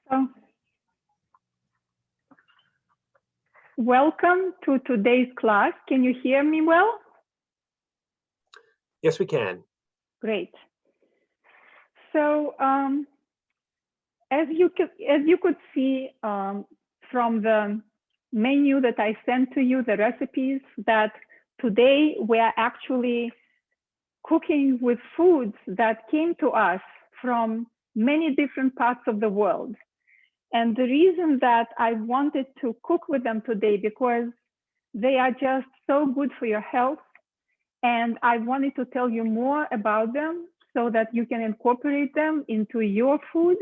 So, welcome to today's class. Can you hear me well? Yes, we can. Great. So, as you could see from the menu that I sent to you, the recipes, that today we are actually cooking with foods that came to us from many different parts of the world. And the reason that I wanted to cook with them today, because they are just so good for your health. And I wanted to tell you more about them so that you can incorporate them into your food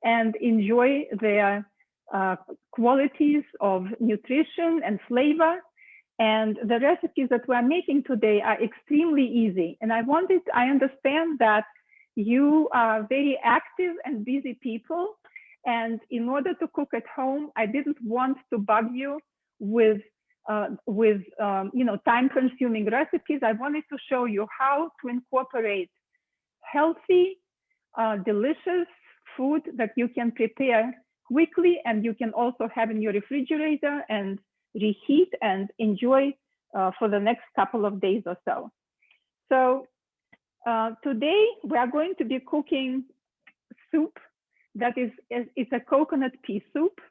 and enjoy their qualities of nutrition and flavor. And the recipes that we're making today are extremely easy. And I understand that you are very active and busy people. And in order to cook at home, I didn't want to bug you with time-consuming recipes. I wanted to show you how to incorporate healthy, delicious food that you can prepare quickly, and you can also have in your refrigerator and reheat and enjoy for the next couple of days or so. So today we are going to be cooking soup that it's a coconut pea soup.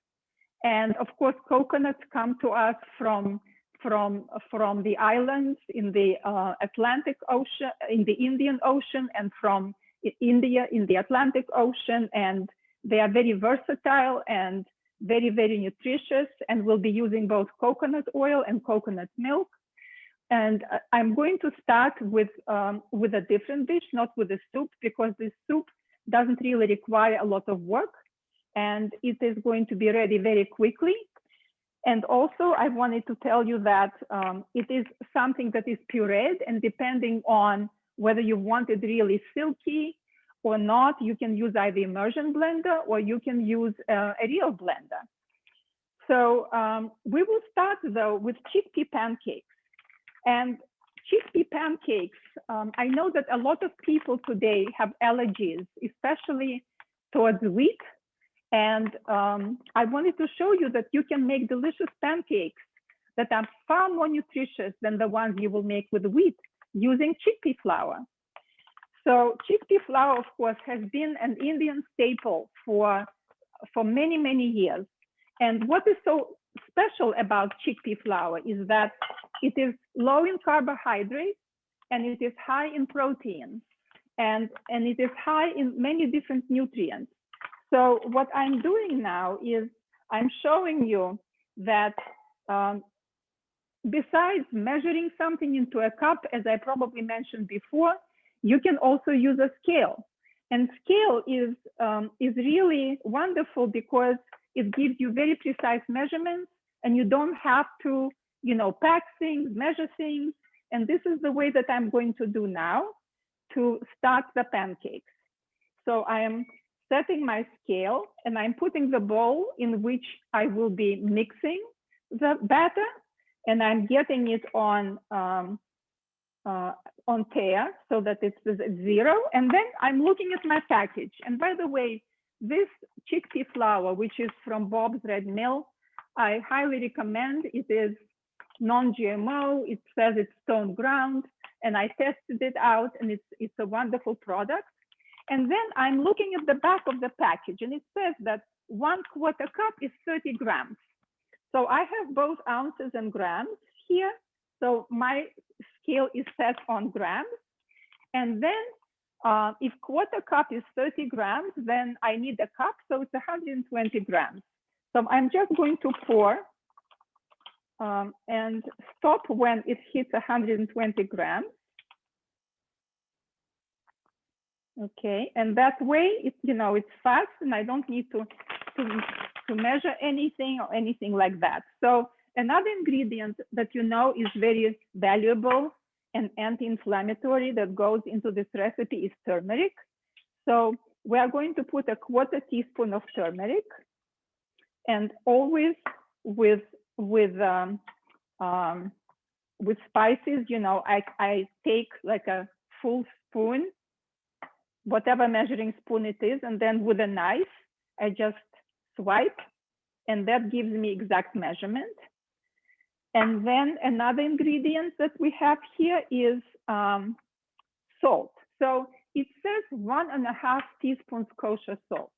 And of course, coconuts come to us from the islands in the Atlantic Ocean, in the Indian Ocean, and from India in the Atlantic Ocean. And they are very versatile and very, very nutritious. And we'll be using both coconut oil and coconut milk. And I'm going to start with a different dish, not with the soup, because this soup doesn't really require a lot of work. And it is going to be ready very quickly. And also, I wanted to tell you that it is something that is pureed, and depending on whether you want it really silky or not, you can use either immersion blender or you can use a real blender. So we will start though with chickpea pancakes. And chickpea pancakes, I know that a lot of people today have allergies, especially towards wheat. And I wanted to show you that you can make delicious pancakes that are far more nutritious than the ones you will make with wheat using chickpea flour. So chickpea flour, of course, has been an Indian staple for many, many years. And what is so special about chickpea flour is that it is low in carbohydrates and it is high in protein, and it is high in many different nutrients. So what I'm doing now is I'm showing you that besides measuring something into a cup, as I probably mentioned before, you can also use a scale. And scale is really wonderful because it gives you very precise measurements, and you don't have to, pack things, measure things. And this is the way that I'm going to do now to start the pancakes. So I am setting my scale, and I'm putting the bowl in which I will be mixing the batter, and I'm getting it on Pea so that it's 0. And then I'm looking at my package. And by the way, this chickpea flour, which is from Bob's Red Mill, I highly recommend. It is non-GMO. It says it's stone ground, and I tested it out, and it's a wonderful product. And then I'm looking at the back of the package, and it says that 1/4 cup is 30 grams. So I have both ounces and grams here. So my scale is set on grams. And then if 1/4 cup is 30 grams, then I need a cup. So it's 120 grams. So I'm just going to pour and stop when it hits 120 grams. Okay, and that way it's fast, and I don't need to measure anything or anything like that. So another ingredient that is very valuable and anti-inflammatory that goes into this recipe is turmeric. So we are going to put 1/4 teaspoon of turmeric, and always with spices, I take like a full spoon, whatever measuring spoon it is, and then with a knife, I just swipe, and that gives me exact measurement. And then another ingredient that we have here is salt. So it says 1.5 teaspoons kosher salt.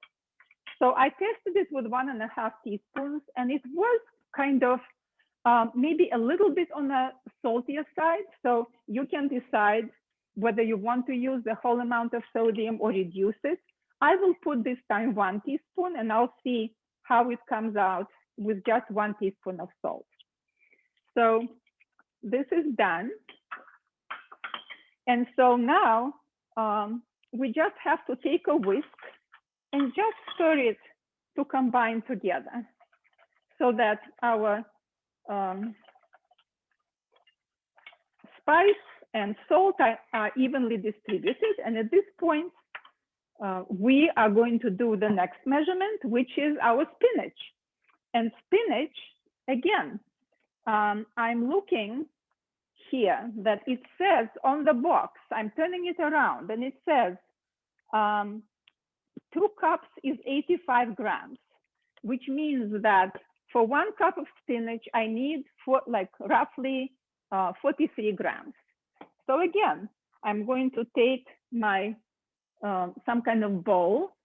So I tested it with 1.5 teaspoons, and it was kind of maybe a little bit on the saltier side. So you can decide whether you want to use the whole amount of sodium or reduce it. I will put this time 1 teaspoon, and I'll see how it comes out with just 1 teaspoon of salt. So this is done. And so now we just have to take a whisk and just stir it to combine together so that our spice and salt are evenly distributed. And at this point, we are going to do the next measurement, which is our spinach. And spinach, again, I'm looking here that it says on the box, I'm turning it around, and it says 2 cups is 85 grams, which means that for 1 cup of spinach, I need roughly 43 grams. So again, I'm going to take my some kind of bowl,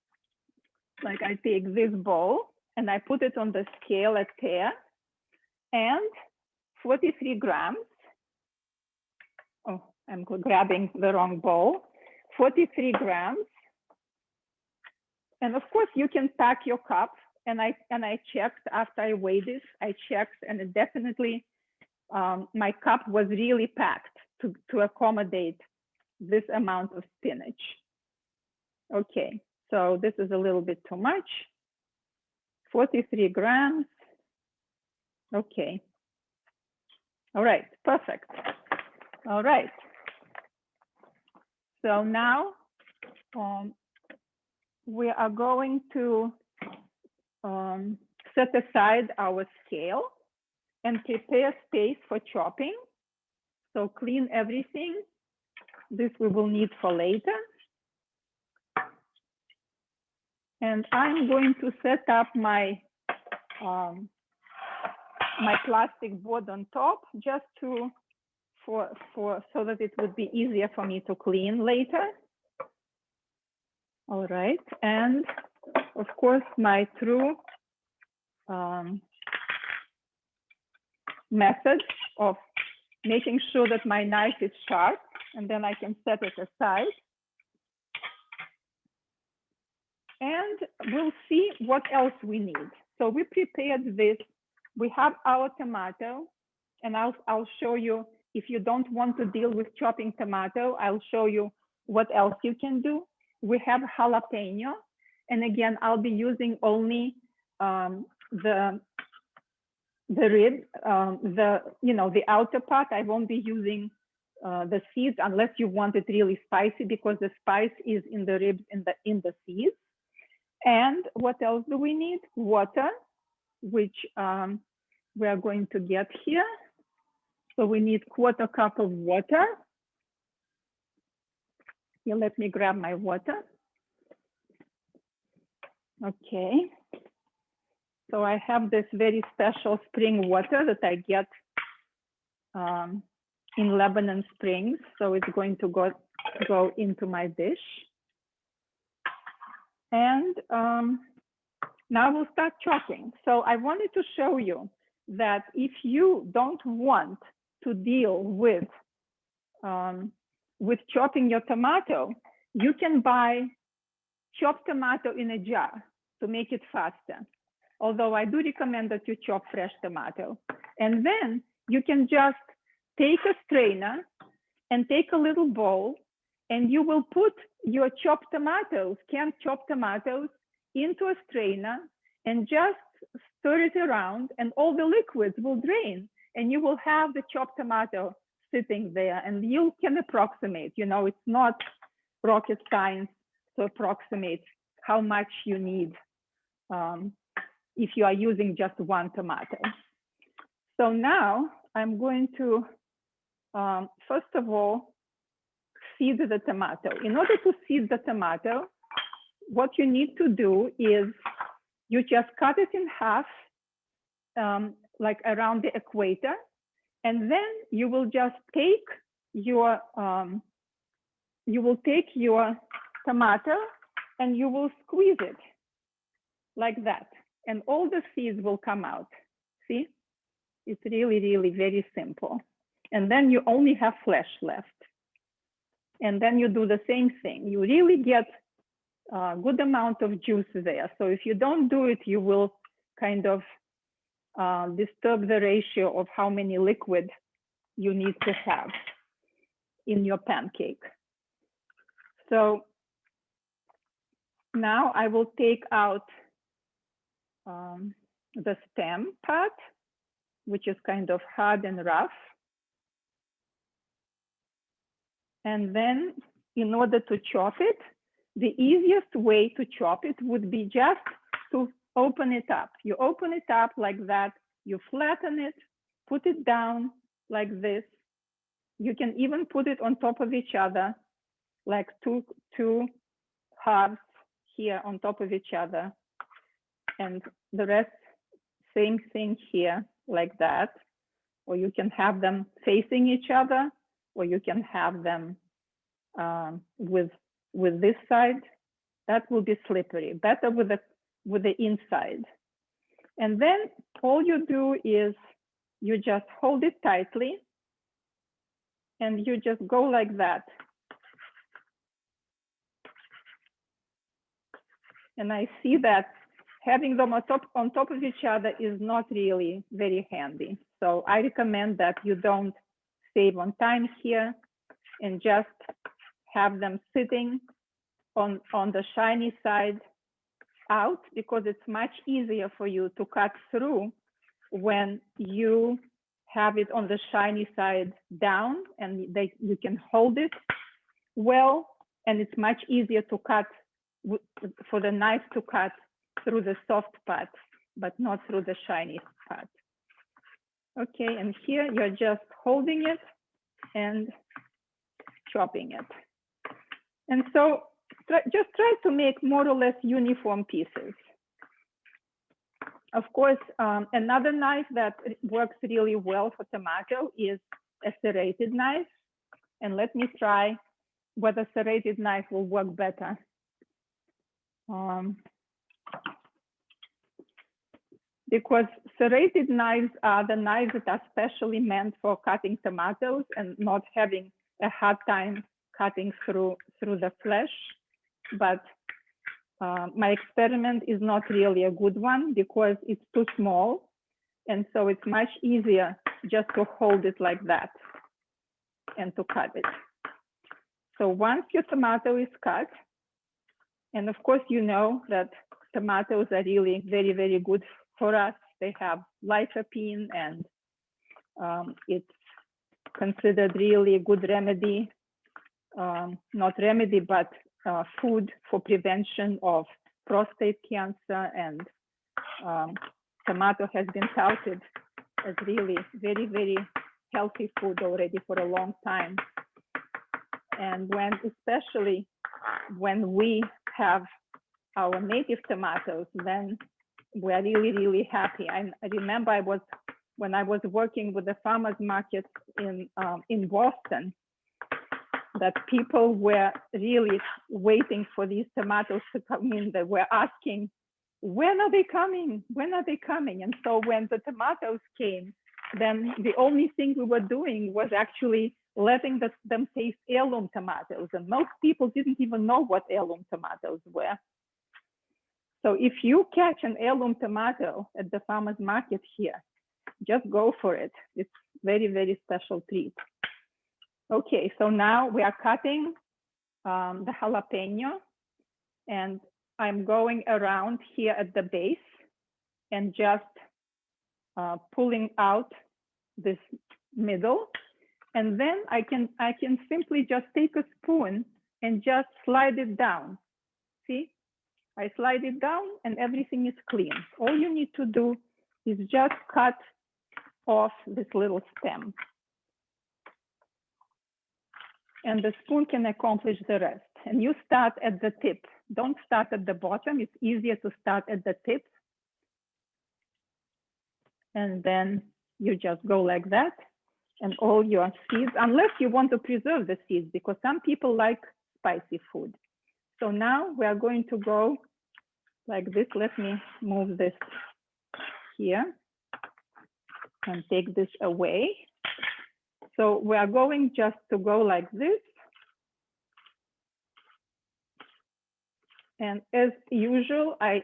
like I take this bowl and I put it on the scale at Pea, and 43 grams. Oh, I'm grabbing the wrong bowl. 43 grams. And of course, you can pack your cup. And I checked after I weighed this. I checked, and it definitely my cup was really packed to accommodate this amount of spinach. Okay, so this is a little bit too much. 43 grams. Okay. All right, perfect. All right. So now we are going to set aside our scale and prepare space for chopping. So clean everything. This we will need for later. And I'm going to set up my my plastic board on top just so that it would be easier for me to clean later. All right, and of course my true method of making sure that my knife is sharp, and then I can set it aside. And we'll see what else we need. So we prepared this. We have our tomato, and I'll show you, if you don't want to deal with chopping tomato, I'll show you what else you can do. We have jalapeno, and again, I'll be using only the rib, the outer part. I won't be using the seeds unless you want it really spicy, because the spice is in the ribs, in the seeds. And what else do we need? Water, which we are going to get here. So we need 1/4 cup of water. Here, let me grab my water. Okay. So I have this very special spring water that I get in Lebanon Springs. So it's going to go into my dish. And now we'll start chopping. So I wanted to show you that if you don't want to deal with chopping your tomato, you can buy chopped tomato in a jar to make it faster. Although I do recommend that you chop fresh tomato. And then you can just take a strainer and take a little bowl, and you will put your chopped tomatoes, canned chopped tomatoes, into a strainer and just stir it around, and all the liquids will drain, and you will have the chopped tomato sitting there, and you can approximate. It's not rocket science to approximate how much you need if you are using just 1 tomato. So now I'm going to, first of all, seed the tomato. In order to seed the tomato, what you need to do is You just cut it in half, like around the equator, and then you will just take your tomato and you will squeeze it like that, and all the seeds will come out. See, it's really, really very simple. And then you only have flesh left. And then you do the same thing. You really get a good amount of juice there. So if you don't do it, you will kind of disturb the ratio of how many liquid you need to have in your pancake. So now I will take out the stem part, which is kind of hard and rough. And then in order to chop it, the easiest way to chop it would be just to open it up. You open it up like that, you flatten it, put it down like this. You can even put it on top of each other, like two halves here on top of each other. And the rest, same thing here, like that. Or you can have them facing each other, or you can have them with this side. That will be slippery. Better with the inside. And then all you do is you just hold it tightly, and you just go like that. And I see that having them on top of each other is not really very handy. So I recommend that you don't save on time here and just have them sitting on the shiny side out, because it's much easier for you to cut through when you have it on the shiny side down, and you can hold it well, and it's much easier to cut, for the knife to cut through the soft part, but not through the shiny part. Okay, and here you're just holding it and chopping it. And so just try to make more or less uniform pieces. Of course, another knife that works really well for tomato is a serrated knife. And let me try whether serrated knife will work better. Because serrated knives are the knives that are specially meant for cutting tomatoes and not having a hard time cutting through the flesh. But my experiment is not really a good one because it's too small. And so it's much easier just to hold it like that and to cut it. So once your tomato is cut, and of course, you know that tomatoes are really very, very good for us. They have lycopene, and it's considered really a good remedy, not remedy, but food for prevention of prostate cancer. And tomato has been touted as really very, very healthy food already for a long time. And especially when we have our native tomatoes, then we are really, really happy. I remember when I was working with the farmers market in Boston, that people were really waiting for these tomatoes to come in. They were asking, when are they coming? When are they coming? And so when the tomatoes came, then the only thing we were doing was actually letting them taste heirloom tomatoes. And most people didn't even know what heirloom tomatoes were. So if you catch an heirloom tomato at the farmer's market here, just go for it. It's very, very special treat. Okay, so now we are cutting the jalapeno, and I'm going around here at the base and just pulling out this middle. And then I can simply just take a spoon and just slide it down. See, I slide it down and everything is clean. All you need to do is just cut off this little stem. And the spoon can accomplish the rest. And you start at the tip Don't start at the bottom. It's easier to start at the tip. And then you just go like that. And all your seeds, unless you want to preserve the seeds, because some people like spicy food. So now we are going to go like this. Let me move this here and take this away. So we are going just to go like this. And as usual, I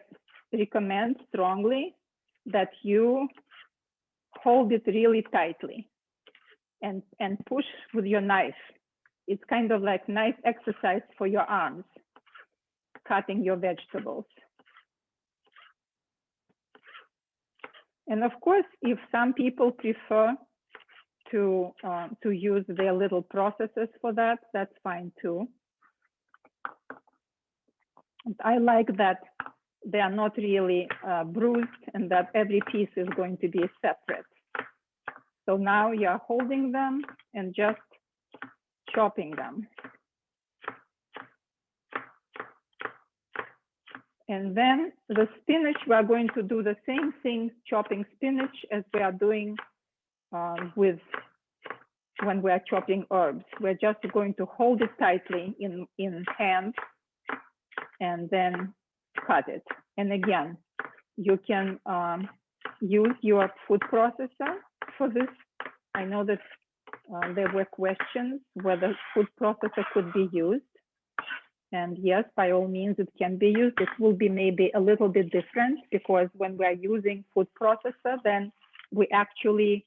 recommend strongly that you hold it really tightly and push with your knife. It's kind of like nice exercise for your arms, cutting your vegetables. And of course, if some people prefer to use their little processors for that, that's fine too. I like that they are not really bruised and that every piece is going to be separate. So now you're holding them and just chopping them. And then the spinach, we are going to do the same thing, chopping spinach, as we are doing when we are chopping herbs. We're just going to hold it tightly in hand and then cut it. And again, you can use your food processor for this. I know that there were questions whether food processor could be used. And yes, by all means, it can be used. It will be maybe a little bit different because when we are using food processor, then we actually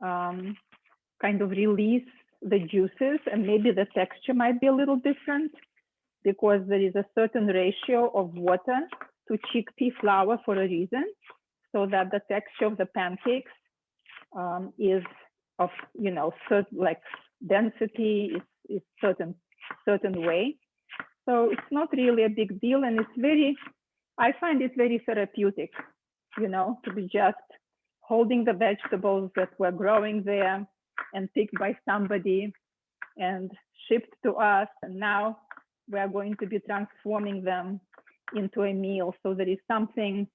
kind of release the juices, and maybe the texture might be a little different because there is a certain ratio of water to chickpea flour for a reason, so that the texture of the pancakes is of, you know, certain, like density is certain way. So it's not really a big deal, and it's very, I find it very therapeutic, you know, to be just holding the vegetables that were growing there and picked by somebody and shipped to us. And now we are going to be transforming them into a meal. So there is something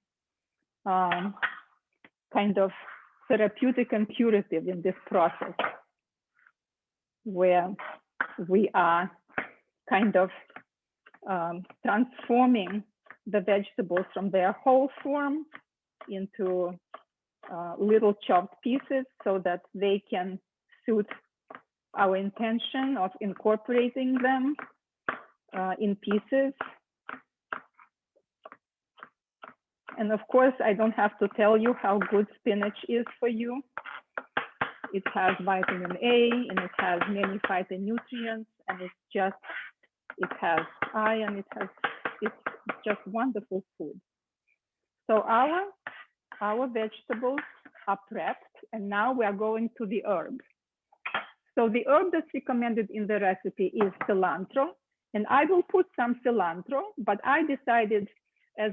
kind of therapeutic and curative in this process, where we are kind of transforming the vegetables from their whole form into little chopped pieces so that they can suit our intention of incorporating them in pieces. And of course, I don't have to tell you how good spinach is for you. It has vitamin A and it has many phytonutrients, and it has iron, it's just wonderful food. So our vegetables are prepped, and now we are going to the herb. So the herb that's recommended in the recipe is cilantro, and I will put some cilantro, but I decided, as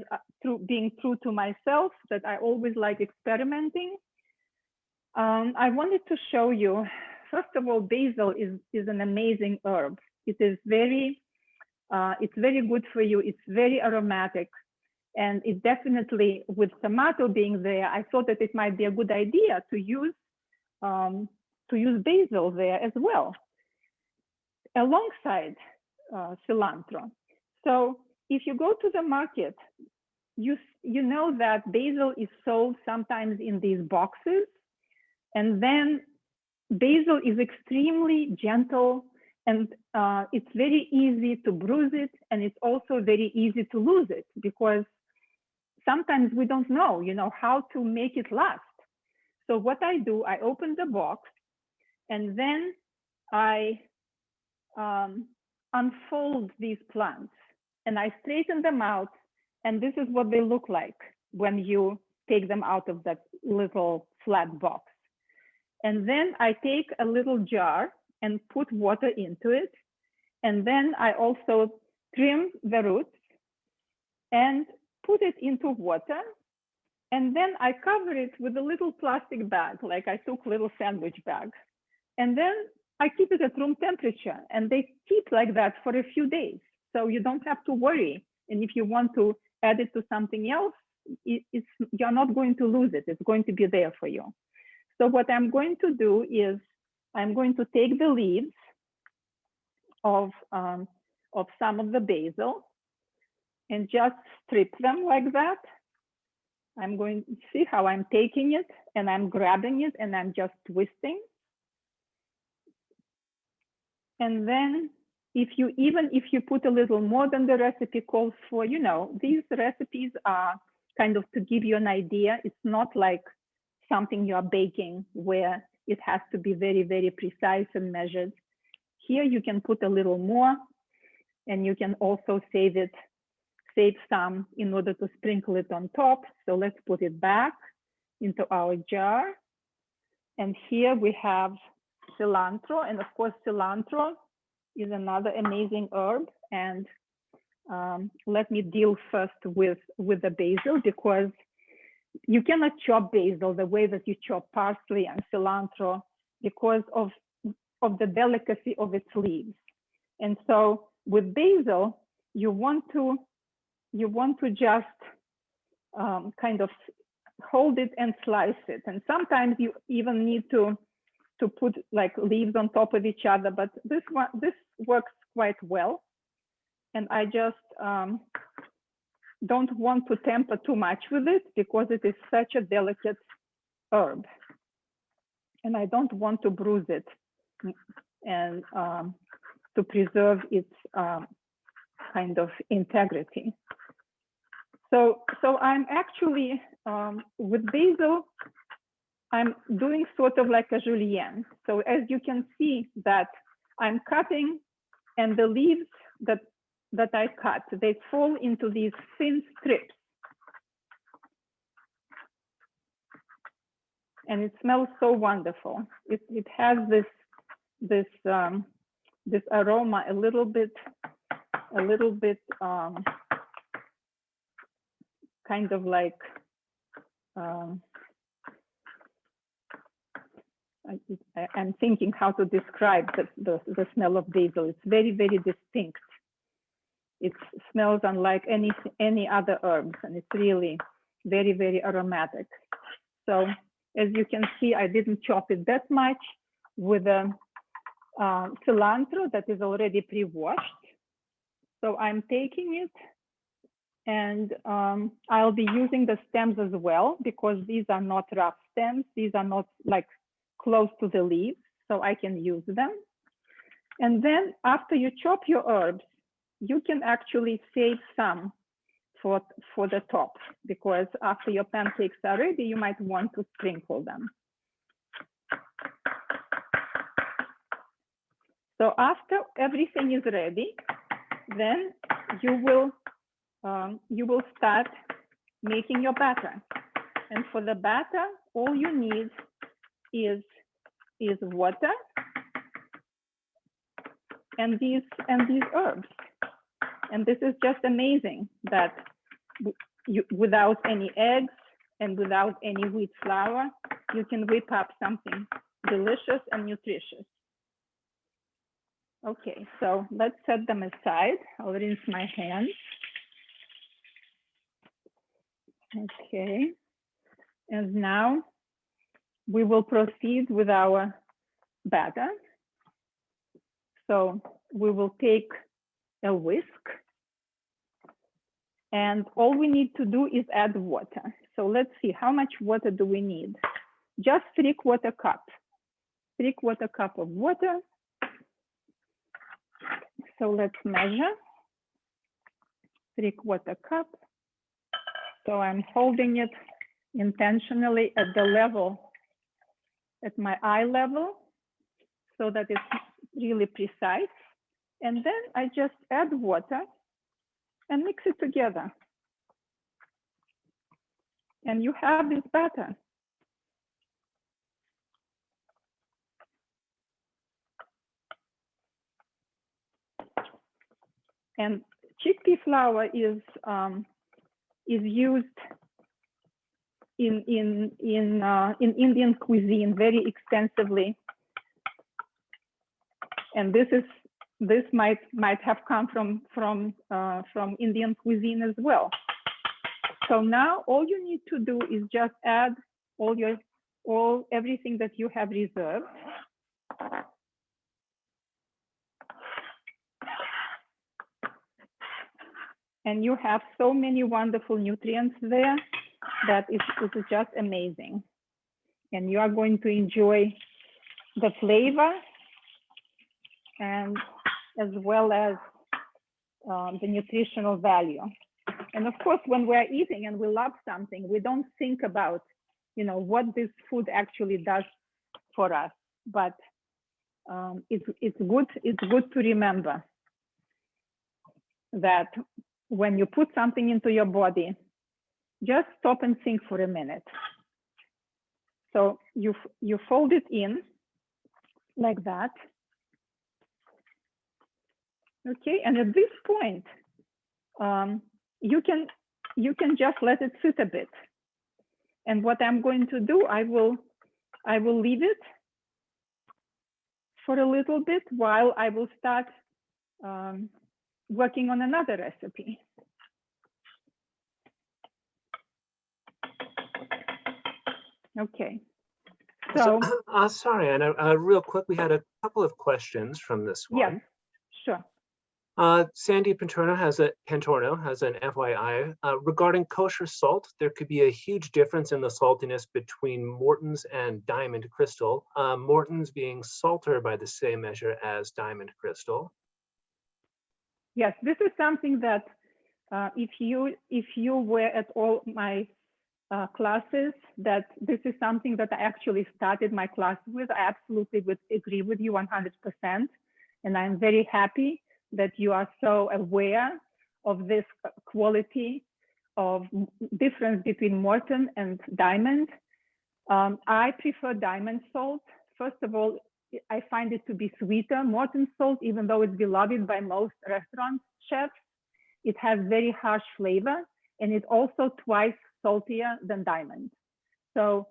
being true to myself, that I always like experimenting. I wanted to show you, first of all, basil is an amazing herb. It is it's very good for you. It's very aromatic. And it definitely, with tomato being there, I thought that it might be a good idea to use basil there as well, alongside cilantro. So if you go to the market, you know that basil is sold sometimes in these boxes, and then basil is extremely gentle, and it's very easy to bruise it, and it's also very easy to lose it because sometimes we don't know, you know, how to make it last. So what I do, I open the box, and then I unfold these plants, and I straighten them out, and this is what they look like when you take them out of that little flat box. And then I take a little jar and put water into it, and then I also trim the roots and put it into water, and then I cover it with a little plastic bag, like I took a little sandwich bag, and then I keep it at room temperature, and they keep like that for a few days. So you don't have to worry And if you want to add it to something else, you're not going to lose it. It's going to be there for you. So what I'm going to do is I'm going to take the leaves of some of the basil and just strip them like that. I'm going to see how I'm taking it and I'm grabbing it and I'm just twisting. And then even if you put a little more than the recipe calls for, you know, these recipes are kind of to give you an idea. It's not like something you are baking where it has to be very, very precise and measured. Here you can put a little more, and you can also save some in order to sprinkle it on top. So let's put it back into our jar. And here we have cilantro, and of course cilantro is another amazing herb. And let me deal first with the basil, because you cannot chop basil the way that you chop parsley and cilantro because of the delicacy of its leaves. And so with basil, you want to just kind of hold it and slice it. And sometimes you even need to put like leaves on top of each other, but this works quite well. And I just don't want to tamper too much with it because it is such a delicate herb. And I don't want to bruise it and to preserve its kind of integrity. So I'm actually, with basil, I'm doing sort of like a julienne. So as you can see that I'm cutting, and the leaves that I cut, they fall into these thin strips. And it smells so wonderful. It has this aroma a little bit kind of like I'm thinking how to describe the smell of basil. It's very, very distinct. It smells unlike any other herbs, and it's really very, very aromatic. So as you can see, I didn't chop it that much with the cilantro that is already pre-washed. So I'm taking it, and I'll be using the stems as well, because these are not rough stems. These are not like close to the leaves, so I can use them. And then after you chop your herbs, you can actually save some for the top, because after your pancakes are ready, you might want to sprinkle them. So after everything is ready, then you will start making your batter. And for the batter, all you need is water and these herbs. And this is just amazing that without any eggs and without any wheat flour, you can whip up something delicious and nutritious. Okay, so let's set them aside. I'll rinse my hands. Okay, and now we will proceed with our batter. So we will take a whisk, and all we need to do is add water. So let's see, how much water do we need? Just 3/4 cup. 3/4 cup of water. So let's measure. 3/4 cup. So I'm holding it intentionally at the level, at my eye level, so that it's really precise. And then I just add water and mix it together. And you have this batter. And chickpea flour is used in Indian cuisine very extensively. And this is this might have come from Indian cuisine as well. So now all you need to do is just add everything that you have reserved. And you have so many wonderful nutrients there that it is just amazing. And you are going to enjoy the flavor and as well as the nutritional value. And of course, when we're eating and we love something, we don't think about, what this food actually does for us. But it's good to remember that when you put something into your body, just stop and think for a minute. So you fold it in like that. Okay, and at this point, you can just let it sit a bit. And what I'm going to do, I will leave it for a little bit while I will start working on another recipe. Okay. So sorry, Anna, real quick, we had a couple of questions from this one. Yes, sure. Sandy Pantorno has an FYI. Regarding kosher salt, there could be a huge difference in the saltiness between Morton's and Diamond Crystal. Morton's being salter by the same measure as Diamond Crystal. Yes, this is something that if you were at all my classes, that this is something that I actually started my class with. I absolutely would agree with you 100%. And I'm very happy that you are so aware of this quality of difference between Morton and Diamond. I prefer Diamond salt. First of all, I find it to be sweeter. Morton salt, even though it's beloved by most restaurant chefs, it has very harsh flavor, and it's also twice saltier than Diamond. So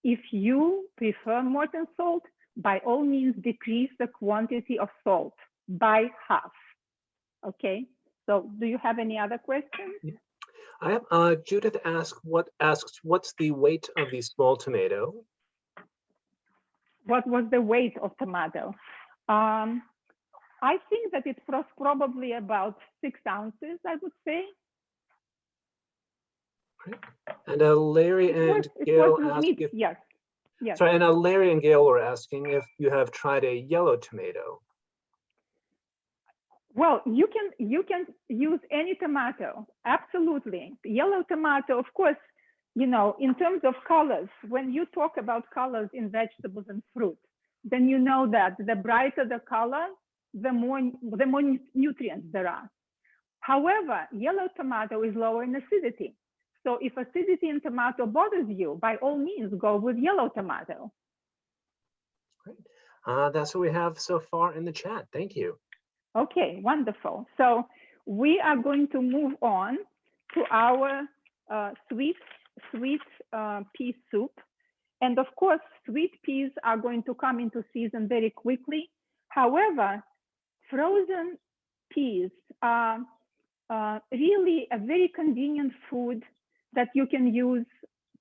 if you prefer Morton salt, by all means decrease the quantity of salt by half. Okay, so do you have any other questions? Yeah. I have Judith asks what's the weight of the small tomato? What was the weight of tomato? I think that it was probably about 6 ounces, I would say. And Larry and Gail asked if, yes. Sorry, and Larry and Gail were asking if you have tried a yellow tomato. Well, you can use any tomato, absolutely. Yellow tomato, of course, in terms of colors, when you talk about colors in vegetables and fruit, then you know that the brighter the color, the more nutrients there are. However, yellow tomato is lower in acidity. So if acidity in tomato bothers you, by all means, go with yellow tomato. Great. That's what we have so far in the chat. Thank you. Okay, wonderful. So we are going to move on to our sweet pea soup. And of course, sweet peas are going to come into season very quickly. However, frozen peas are really a very convenient food that you can use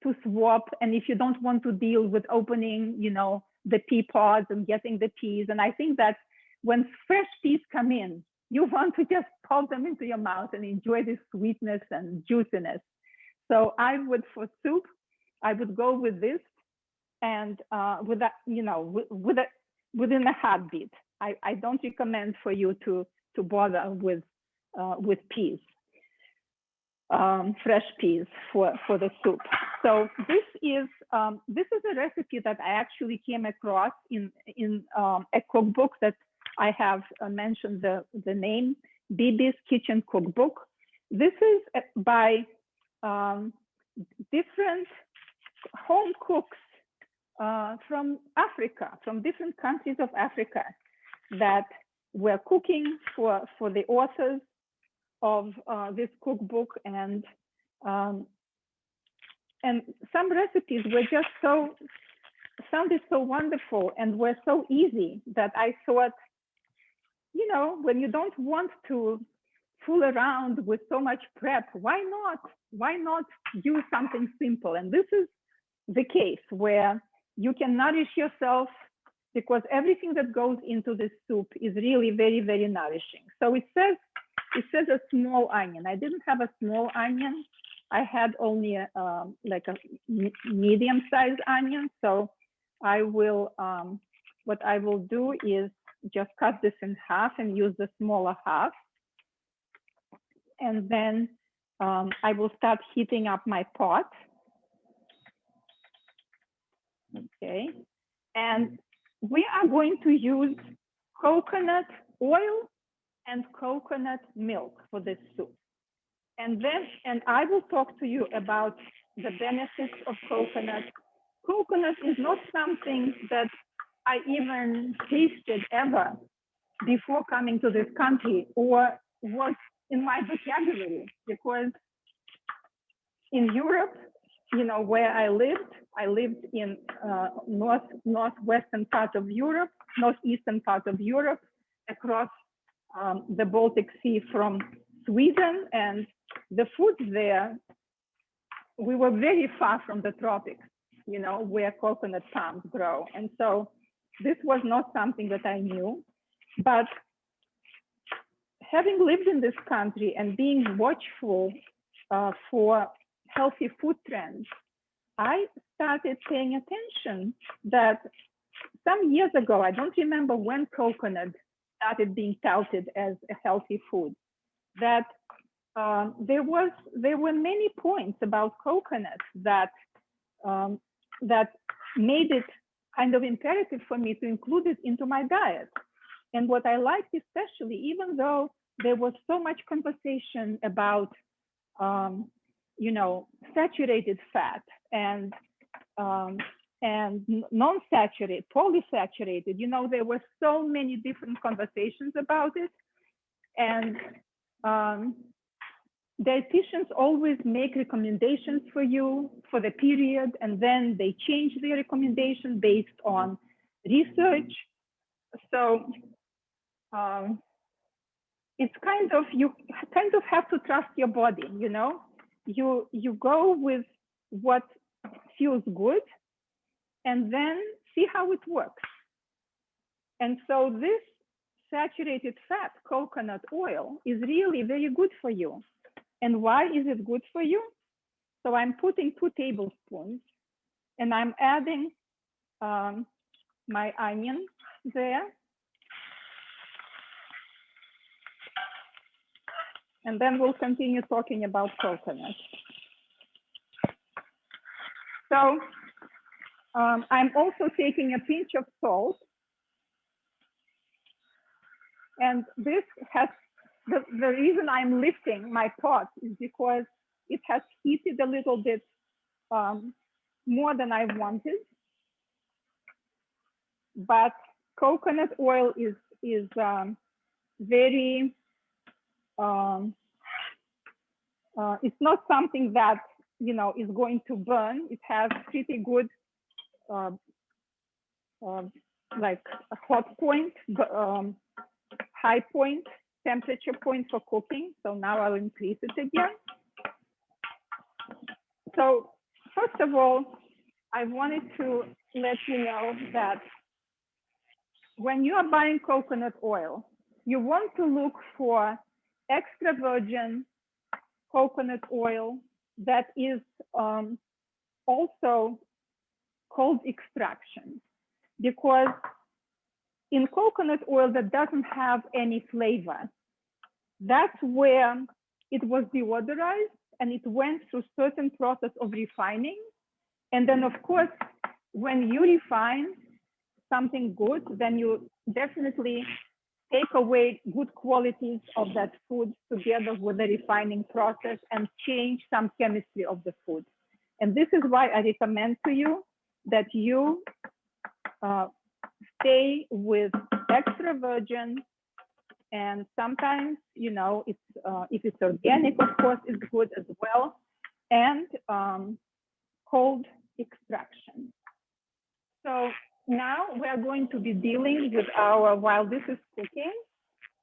to swap. And if you don't want to deal with opening, the pea pods and getting the peas. And I think that when fresh peas come in, you want to just pop them into your mouth and enjoy the sweetness and juiciness. So for soup, I would go with this, and with that, within a heartbeat. I don't recommend for you to bother with peas, fresh peas for the soup. So this is a recipe that I actually came across in a cookbook that I have mentioned the name, Bibi's Kitchen Cookbook. This is by different home cooks from Africa, from different countries of Africa, that were cooking for the authors of this cookbook, and some recipes were just sounded so wonderful and were so easy that I thought you know, when you don't want to fool around with so much prep, why not use something simple? And this is the case where you can nourish yourself, because everything that goes into this soup is really very, very nourishing. So it says a small onion. I didn't have a small onion. I had only like a medium-sized onion. So I will, what I will do is just cut this in half and use the smaller half. And then I will start heating up my pot. Okay, and we are going to use coconut oil and coconut milk for this soup. And I will talk to you about the benefits of coconut. Coconut is not something that I even tasted ever before coming to this country or was in my vocabulary, because in Europe, you know, where I lived in northwestern part of Europe, northeastern part of Europe, across the Baltic Sea from Sweden, and the food there, we were very far from the tropics, you know, where coconut palms grow. And so this was not something that I knew, but having lived in this country and being watchful for healthy food trends, I started paying attention that some years ago, I don't remember when coconut started being touted as a healthy food, that there were many points about coconut that made it kind of imperative for me to include it into my diet. And what I liked especially, even though there was so much conversation about you know, saturated fat and non-saturated, polysaturated, you know, there were so many different conversations about it. And dietitians always make recommendations for you for the period, and then they change their recommendation based on research. So it's kind of, you kind of have to trust your body, you know? You go with what feels good and then see how it works. And so this saturated fat, coconut oil, is really very good for you. And why is it good for you? So I'm putting 2 tablespoons and I'm adding my onion there. And then we'll continue talking about coconut. So I'm also taking a pinch of salt. And this has, the reason I'm lifting my pot is because it has heated a little bit more than I wanted. But coconut oil is very, it's not something that, you know, is going to burn. It has pretty good, like a hot point, high point, temperature point for cooking. So now I'll increase it again. So first of all, I wanted to let you know that when you are buying coconut oil, you want to look for extra virgin coconut oil that is also cold extraction, because in coconut oil that doesn't have any flavor, that's where it was deodorized and it went through certain process of refining. And then of course, when you refine something good, then you definitely take away good qualities of that food together with the refining process and change some chemistry of the food. And this is why I recommend to you that you stay with extra virgin, and sometimes, you know, it's if it's organic, of course, it's good as well, and cold extraction. So now we're going to be dealing with our, while this is cooking,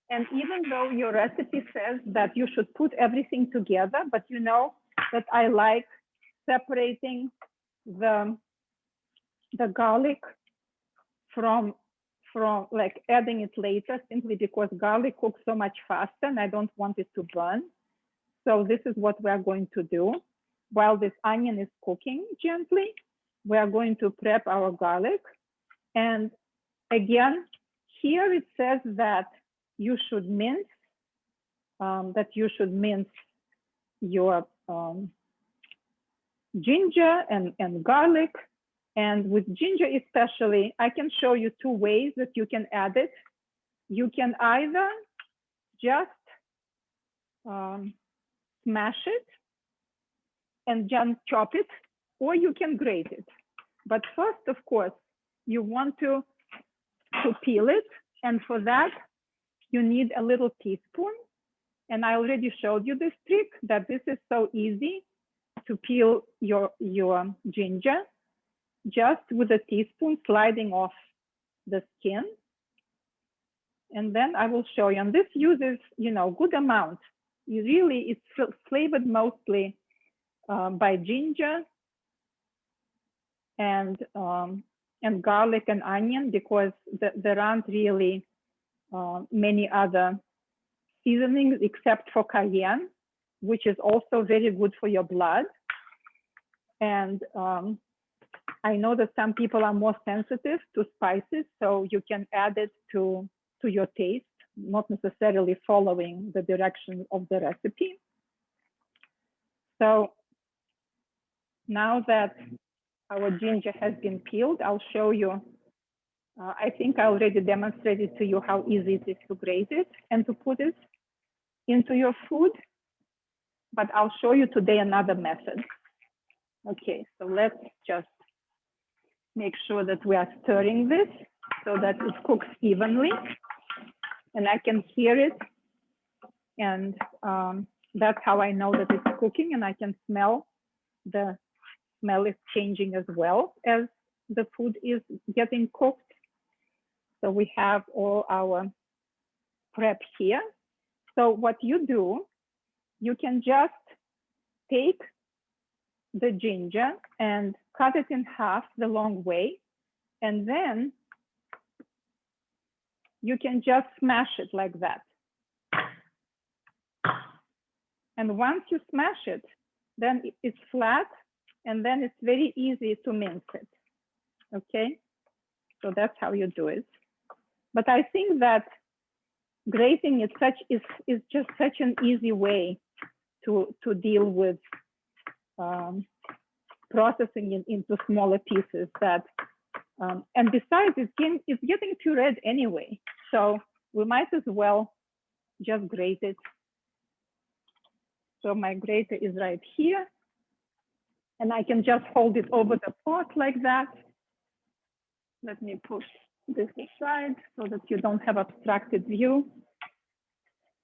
And even though your recipe says that you should put everything together, but you know that I like separating the garlic from like adding it later, simply because garlic cooks so much faster and I don't want it to burn. So this is what we're going to do. While this onion is cooking gently, we are going to prep our garlic. And again, here it says that you should mince, your ginger and garlic. And with ginger especially, I can show you two ways that you can add it. You can either just smash it and just chop it, or you can grate it. But first, of course, you want to peel it. And for that, you need a little teaspoon. And I already showed you this trick, that this is so easy to peel your ginger, just with a teaspoon sliding off the skin. And then I will show you. And this uses, good amount. It's flavored mostly by ginger and garlic and onion, because there aren't really many other seasonings except for cayenne, which is also very good for your blood. And I know that some people are more sensitive to spices, so you can add it to your taste, not necessarily following the direction of the recipe. So now that our ginger has been peeled, I'll show you. I think I already demonstrated to you how easy it is to grate it and to put it into your food, but I'll show you today another method. Okay, so let's just make sure that we are stirring this so that it cooks evenly and I can hear it. And that's how I know that it's cooking, and I can smell the smell is changing as well as the food is getting cooked. So we have all our prep here. So what you do, you can just take the ginger and cut it in half the long way, and then you can just smash it like that. And once you smash it, then it's flat, and then it's very easy to mince it. Okay, so that's how you do it. But I think that grating is just such an easy way to deal with processing it into smaller pieces that, and besides, it's getting pureed anyway. So we might as well just grate it. So my grater is right here, and I can just hold it over the pot like that. Let me push this aside so that you don't have obstructed view.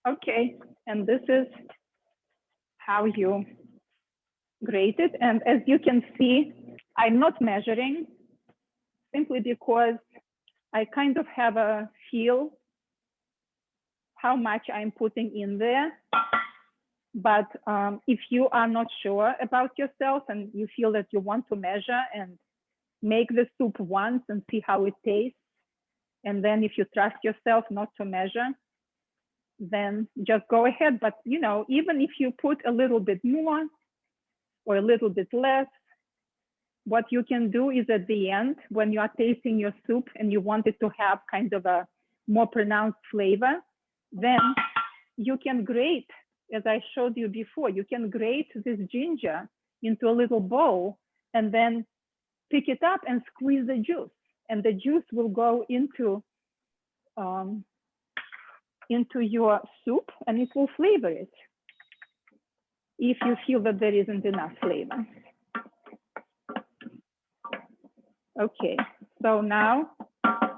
Okay, and this is how you grate it. And as you can see, I'm not measuring, simply because I kind of have a feel how much I'm putting in there. But if you are not sure about yourself and you feel that you want to measure and make the soup once and see how it tastes, and then if you trust yourself not to measure, then just go ahead. But even if you put a little bit more or a little bit less, what you can do is at the end, when you are tasting your soup and you want it to have kind of a more pronounced flavor, then you can grate, as I showed you before, you can grate this ginger into a little bowl and then pick it up and squeeze the juice. And the juice will go into your soup, and it will flavor it if you feel that there isn't enough flavor. Okay, so now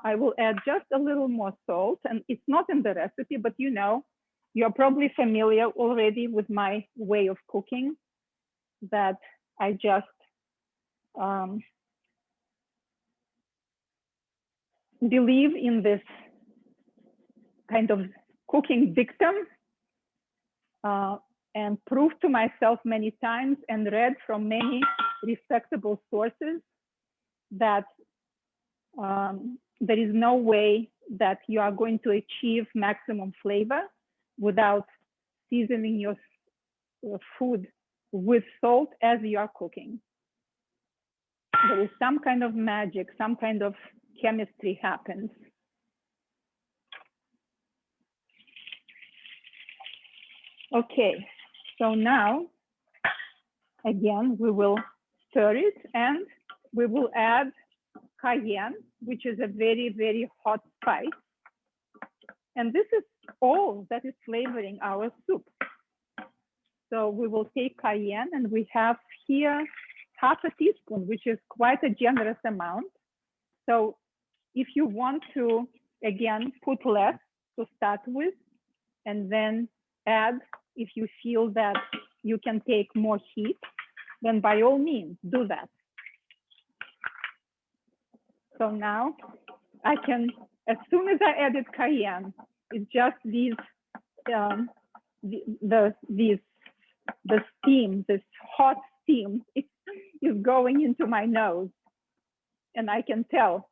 I will add just a little more salt, and it's not in the recipe, but you're probably familiar already with my way of cooking, that I just believe in this kind of cooking victim and proved to myself many times and read from many respectable sources that there is no way that you are going to achieve maximum flavor without seasoning your food with salt as you are cooking. There is some kind of magic, some kind of chemistry happens. Okay, so now, again, we will stir it and we will add cayenne, which is a very, very hot spice. And this is all that is flavoring our soup. So we will take cayenne, and we have here half a teaspoon, which is quite a generous amount. So if you want to, again, put less to start with, and then add if you feel that you can take more heat, then by all means, do that. So now I can, as soon as I added cayenne, it's just these, the steam, this hot steam is going into my nose. And I can tell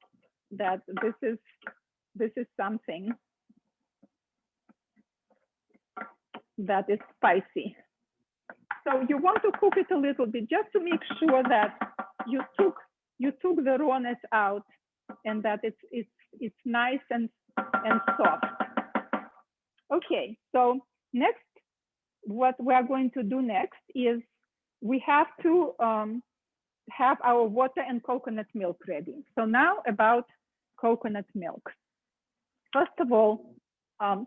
that this is something that is spicy. So you want to cook it a little bit just to make sure that you took the rawness out and that it's nice and soft. Okay, so next, what we are going to do next is we have to have our water and coconut milk ready. So now about coconut milk. First of all,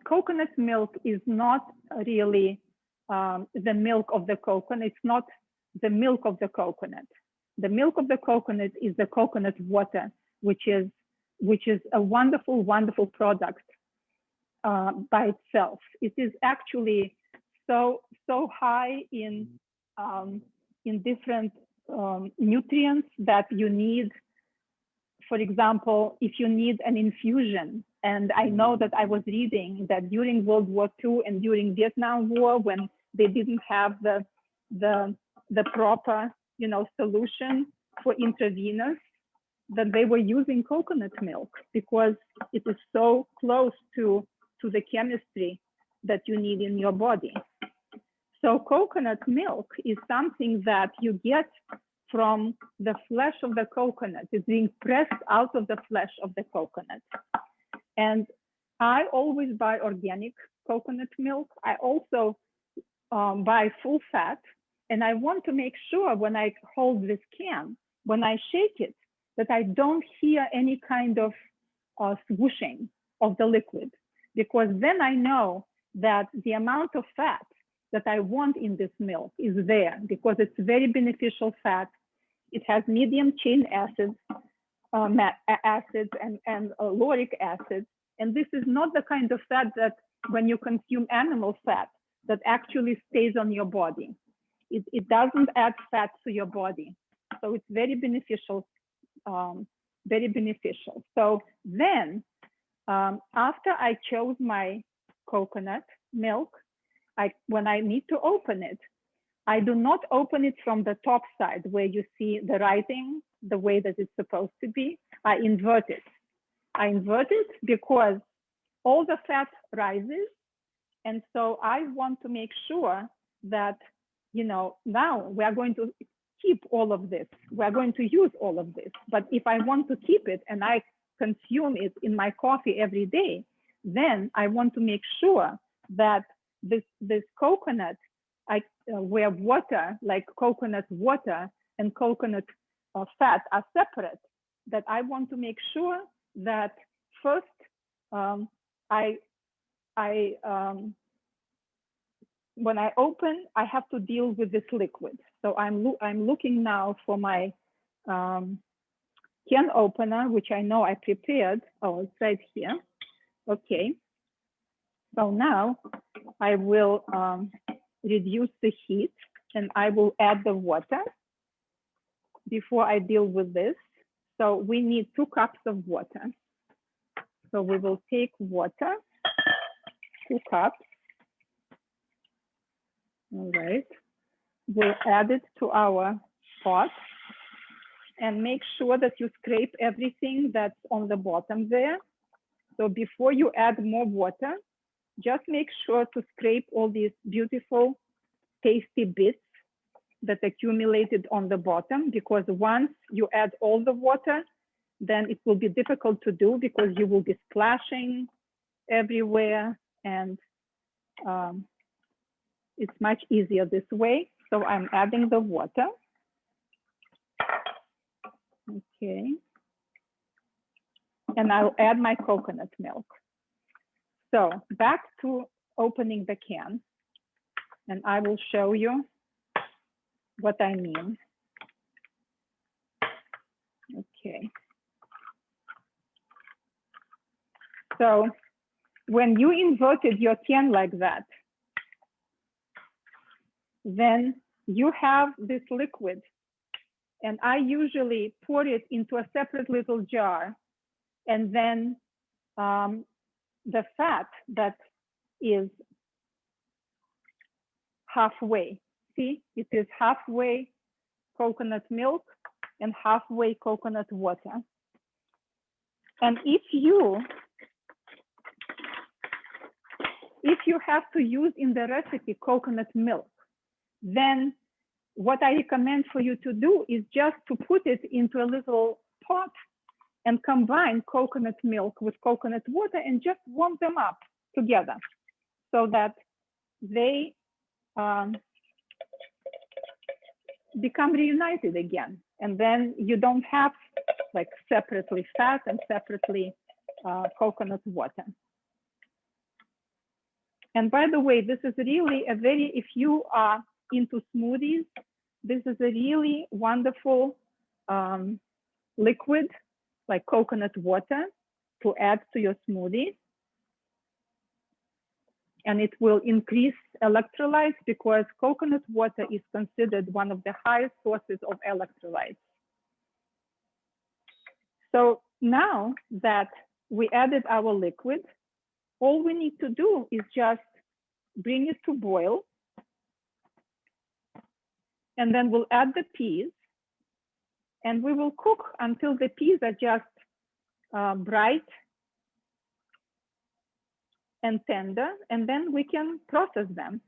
coconut milk is not really the milk of the coconut. It's not the milk of the coconut. The milk of the coconut is the coconut water, which is a wonderful, wonderful product by itself. It is actually so high in different nutrients that you need. For example, if you need an infusion, and I know that I was reading that during World War II and during Vietnam War, when they didn't have the proper, solution for intravenous, that they were using coconut milk because it is so close to the chemistry that you need in your body. So coconut milk is something that you get from the flesh of the coconut. It's being pressed out of the flesh of the coconut. And I always buy organic coconut milk. I also buy full fat. And I want to make sure when I hold this can, when I shake it, that I don't hear any kind of swooshing of the liquid, because then I know that the amount of fat that I want in this milk is there, because it's very beneficial fat. It has medium chain acids, and lauric acid. And this is not the kind of fat that when you consume animal fat that actually stays on your body. It doesn't add fat to your body. So it's very beneficial, very beneficial. So then after I chose my coconut milk, when I need to open it, I do not open it from the top side where you see the writing, the way that it's supposed to be. I invert it. I invert it because all the fat rises. And so I want to make sure that, now we are going to keep all of this. We're going to use all of this. But if I want to keep it and I consume it in my coffee every day, then I want to make sure that this coconut, where water, like coconut water and coconut fat are separate, that I want to make sure that first when I open, I have to deal with this liquid. So I'm looking now for my can opener, which I know I prepared. Oh, it's right here. Okay. So now I will reduce the heat and I will add the water before I deal with this. So we need 2 cups of water. So we will take water 2 cups. All right. We'll add it to our pot and make sure that you scrape everything that's on the bottom there. So before you add more water, just make sure to scrape all these beautiful, tasty bits that accumulated on the bottom, because once you add all the water, then it will be difficult to do because you will be splashing everywhere, and it's much easier this way. So I'm adding the water. Okay. And I'll add my coconut milk. So back to opening the can, and I will show you what I mean. Okay. So when you inverted your can like that, then you have this liquid, and I usually pour it into a separate little jar, and then the fat that is halfway, see, it is halfway coconut milk and halfway coconut water. And if you have to use in the recipe coconut milk, then what I recommend for you to do is just to put it into a little pot and combine coconut milk with coconut water and just warm them up together so that they become reunited again. And then you don't have like separately fat and separately coconut water. And by the way, this is really a very, if you are into smoothies, this is a really wonderful liquid like coconut water to add to your smoothie. And it will increase electrolytes because coconut water is considered one of the highest sources of electrolytes. So now that we added our liquid, all we need to do is just bring it to boil. And then we'll add the peas, and we will cook until the peas are just bright and tender, and then we can process them.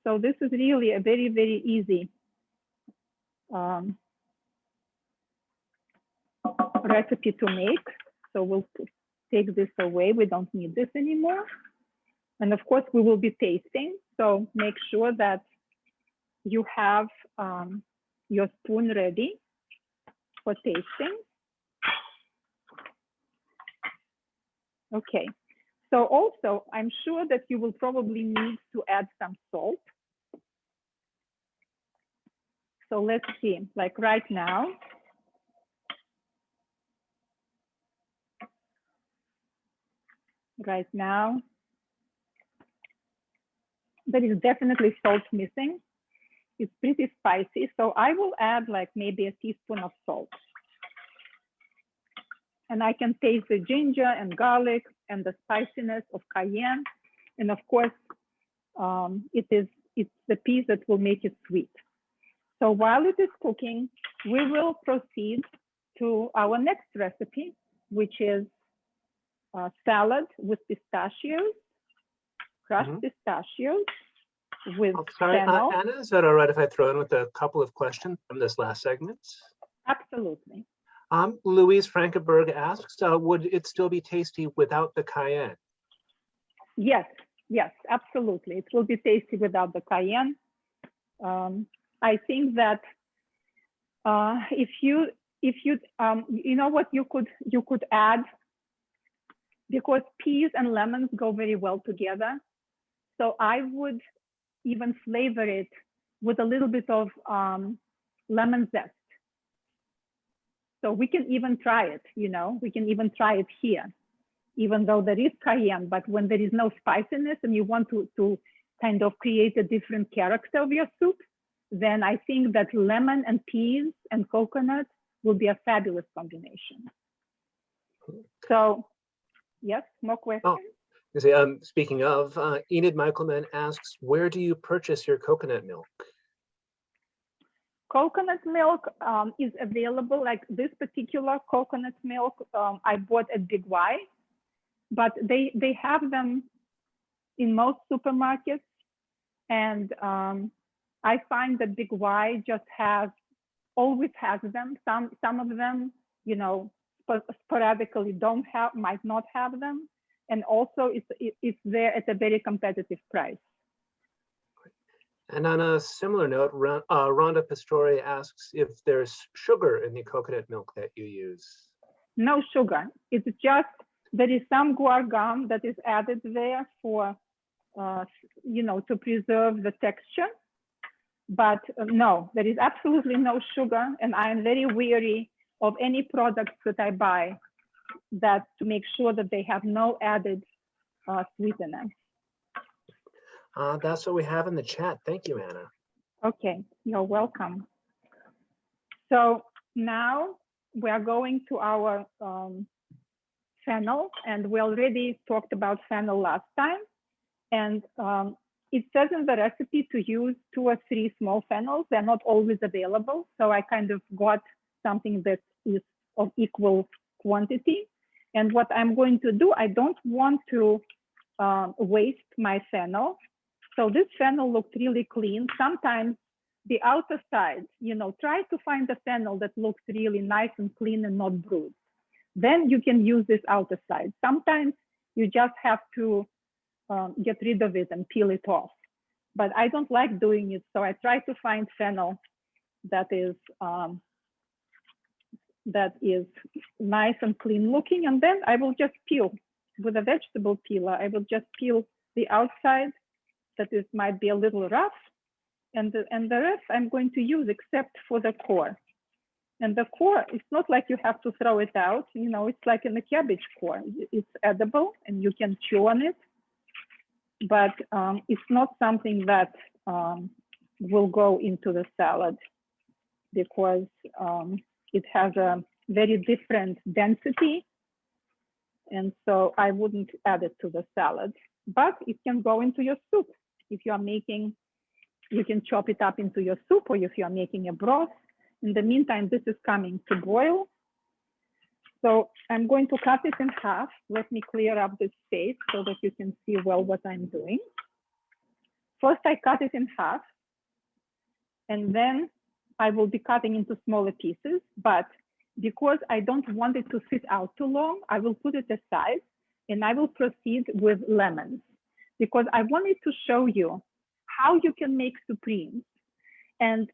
So this is really a very, very easy recipe to make. So we'll take this away. We don't need this anymore. And of course, we will be tasting. So make sure that you have your spoon ready for tasting. Okay. So also, I'm sure that you will probably need to add some salt. So let's see, like right now, there is definitely salt missing. It's pretty spicy. So I will add like maybe a teaspoon of salt. And I can taste the ginger and garlic and the spiciness of cayenne. And of course, it's the peas that will make it sweet. So while it is cooking, we will proceed to our next recipe, which is salad with pistachios, crushed pistachios with fennel. Anna, is that all right if I throw in with a couple of questions from this last segment? Absolutely. Louise Frankenberg asks, would it still be tasty without the cayenne? Yes, yes, absolutely. It will be tasty without the cayenne. I think that if you know what you could add, because peas and lemons go very well together. So I would even flavor it with a little bit of lemon zest. So we can even try it, we can even try it here, even though there is cayenne, but when there is no spiciness and you want to kind of create a different character of your soup, then I think that lemon and peas and coconut will be a fabulous combination. So, yes, more questions? You see, speaking of, Enid Michaelman asks, where do you purchase your coconut milk? Coconut milk is available, like this particular coconut milk I bought at Big Y, but they have them in most supermarkets. And I find that Big Y just always has them. Some of them, you know, sporadically might not have them. And also it's there at a very competitive price. And on a similar note, Rhonda Pastore asks if there's sugar in the coconut milk that you use. No sugar. It's just, there is some guar gum that is added there for, you know, to preserve the texture. But no, there is absolutely no sugar. And I am very wary of any products that I buy that to make sure that they have no added sweetener. That's what we have in the chat. Thank you, Anna. Okay, you're welcome. So now we are going to our fennel, and we already talked about fennel last time. And it says in the recipe to use 2 or 3 small fennels. They're not always available. So I kind of got something that is of equal quantity. And what I'm going to do, I don't want to waste my fennel. So this fennel looked really clean. Sometimes the outer side, you know, try to find a fennel that looks really nice and clean and not bruised. Then you can use this outer side. Sometimes you just have to get rid of it and peel it off. But I don't like doing it. So I try to find fennel that is nice and clean looking. And then I will just peel with a vegetable peeler. I will just peel the outside that might be a little rough, and the rest I'm going to use except for the core. And the core, it's not like you have to throw it out. You know, it's like in the cabbage core. It's edible and you can chew on it, but it's not something that will go into the salad because it has a very different density. And so I wouldn't add it to the salad, but it can go into your soup. If you are making, you can chop it up into your soup, or if you are making a broth. In the meantime, this is coming to boil. So I'm going to cut it in half. Let me clear up this space so that you can see well what I'm doing. First, I cut it in half, and then I will be cutting into smaller pieces. But because I don't want it to sit out too long, I will put it aside, and I will proceed with lemons, because I wanted to show you how you can make supremes. And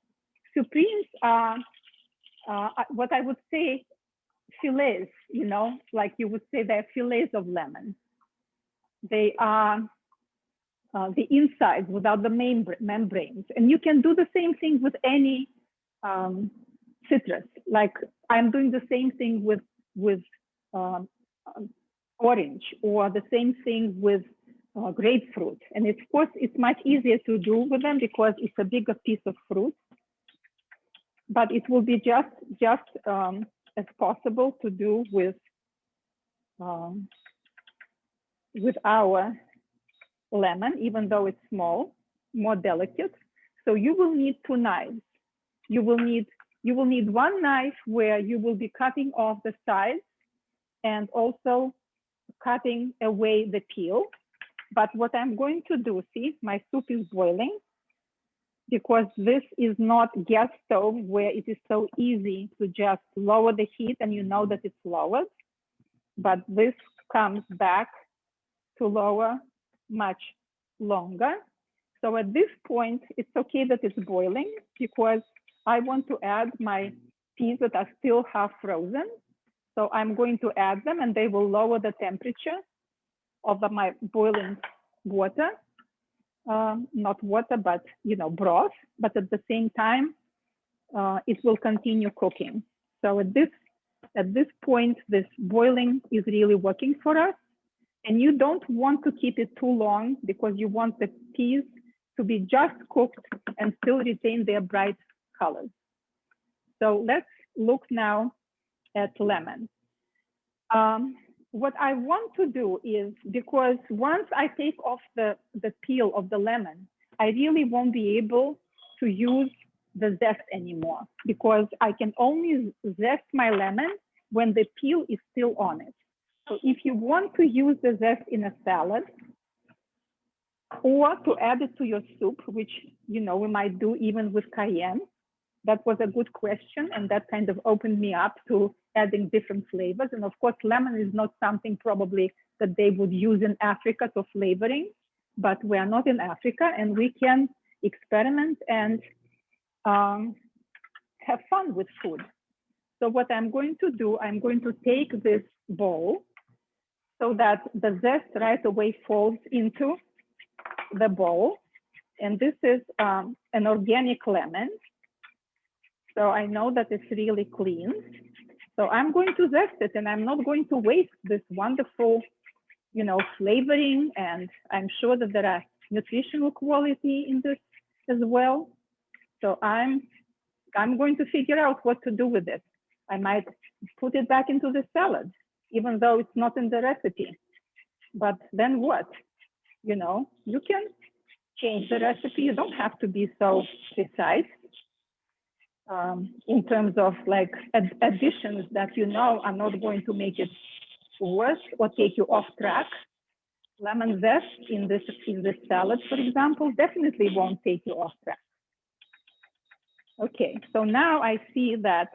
supremes are what I would say fillets, you know, like you would say they're fillets of lemon. They are the insides without the membranes. And you can do the same thing with any citrus. Like I'm doing the same thing with orange, or the same thing with grapefruit. And of course, it's much easier to do with them because it's a bigger piece of fruit. But it will be just as possible to do with our lemon, even though it's small, more delicate. So you will need 2 knives. You will need one knife where you will be cutting off the sides and also cutting away the peel. But what I'm going to do, see, my soup is boiling, because this is not gas stove where it is so easy to just lower the heat and you know that it's lowered. But this comes back to lower much longer. So at this point, it's okay that it's boiling, because I want to add my peas that are still half frozen. So I'm going to add them, and they will lower the temperature of my boiling water. Not water, but you know, broth. But at the same time, it will continue cooking. So at this point, this boiling is really working for us. And you don't want to keep it too long, because you want the peas to be just cooked and still retain their bright colors. So let's look now at lemon. what I want to do is, because once I take off the peel of the lemon, I really won't be able to use the zest anymore, because I can only zest my lemon when the peel is still on it. So if you want to use the zest in a salad or to add it to your soup, which, you know, we might do even with cayenne, that was a good question, and that kind of opened me up to adding different flavors. And of course, lemon is not something probably that they would use in Africa for flavoring, but we are not in Africa, and we can experiment and have fun with food. So what I'm going to do, I'm going to take this bowl so that the zest right away falls into the bowl. And this is an organic lemon. So I know that it's really clean. So I'm going to zest it, and I'm not going to waste this wonderful, you know, flavoring. And I'm sure that there are nutritional quality in this as well. So I'm going to figure out what to do with it. I might put it back into the salad, even though it's not in the recipe. But then what? You know, you can change the recipe. You don't have to be so precise in terms of like additions that you know are not going to make it worse or take you off track. Lemon zest in this salad, for example, definitely won't take you off track. Okay, so now I see that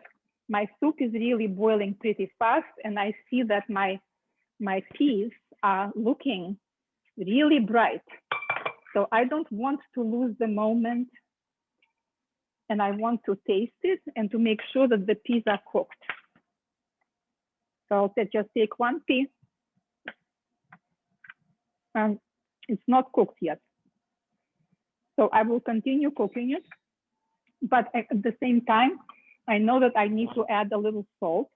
my soup is really boiling pretty fast, and I see that my peas are looking really bright. So I don't want to lose the moment, and I want to taste it and to make sure that the peas are cooked. So I'll just take one pea, and it's not cooked yet. So I will continue cooking it, but at the same time, I know that I need to add a little salt,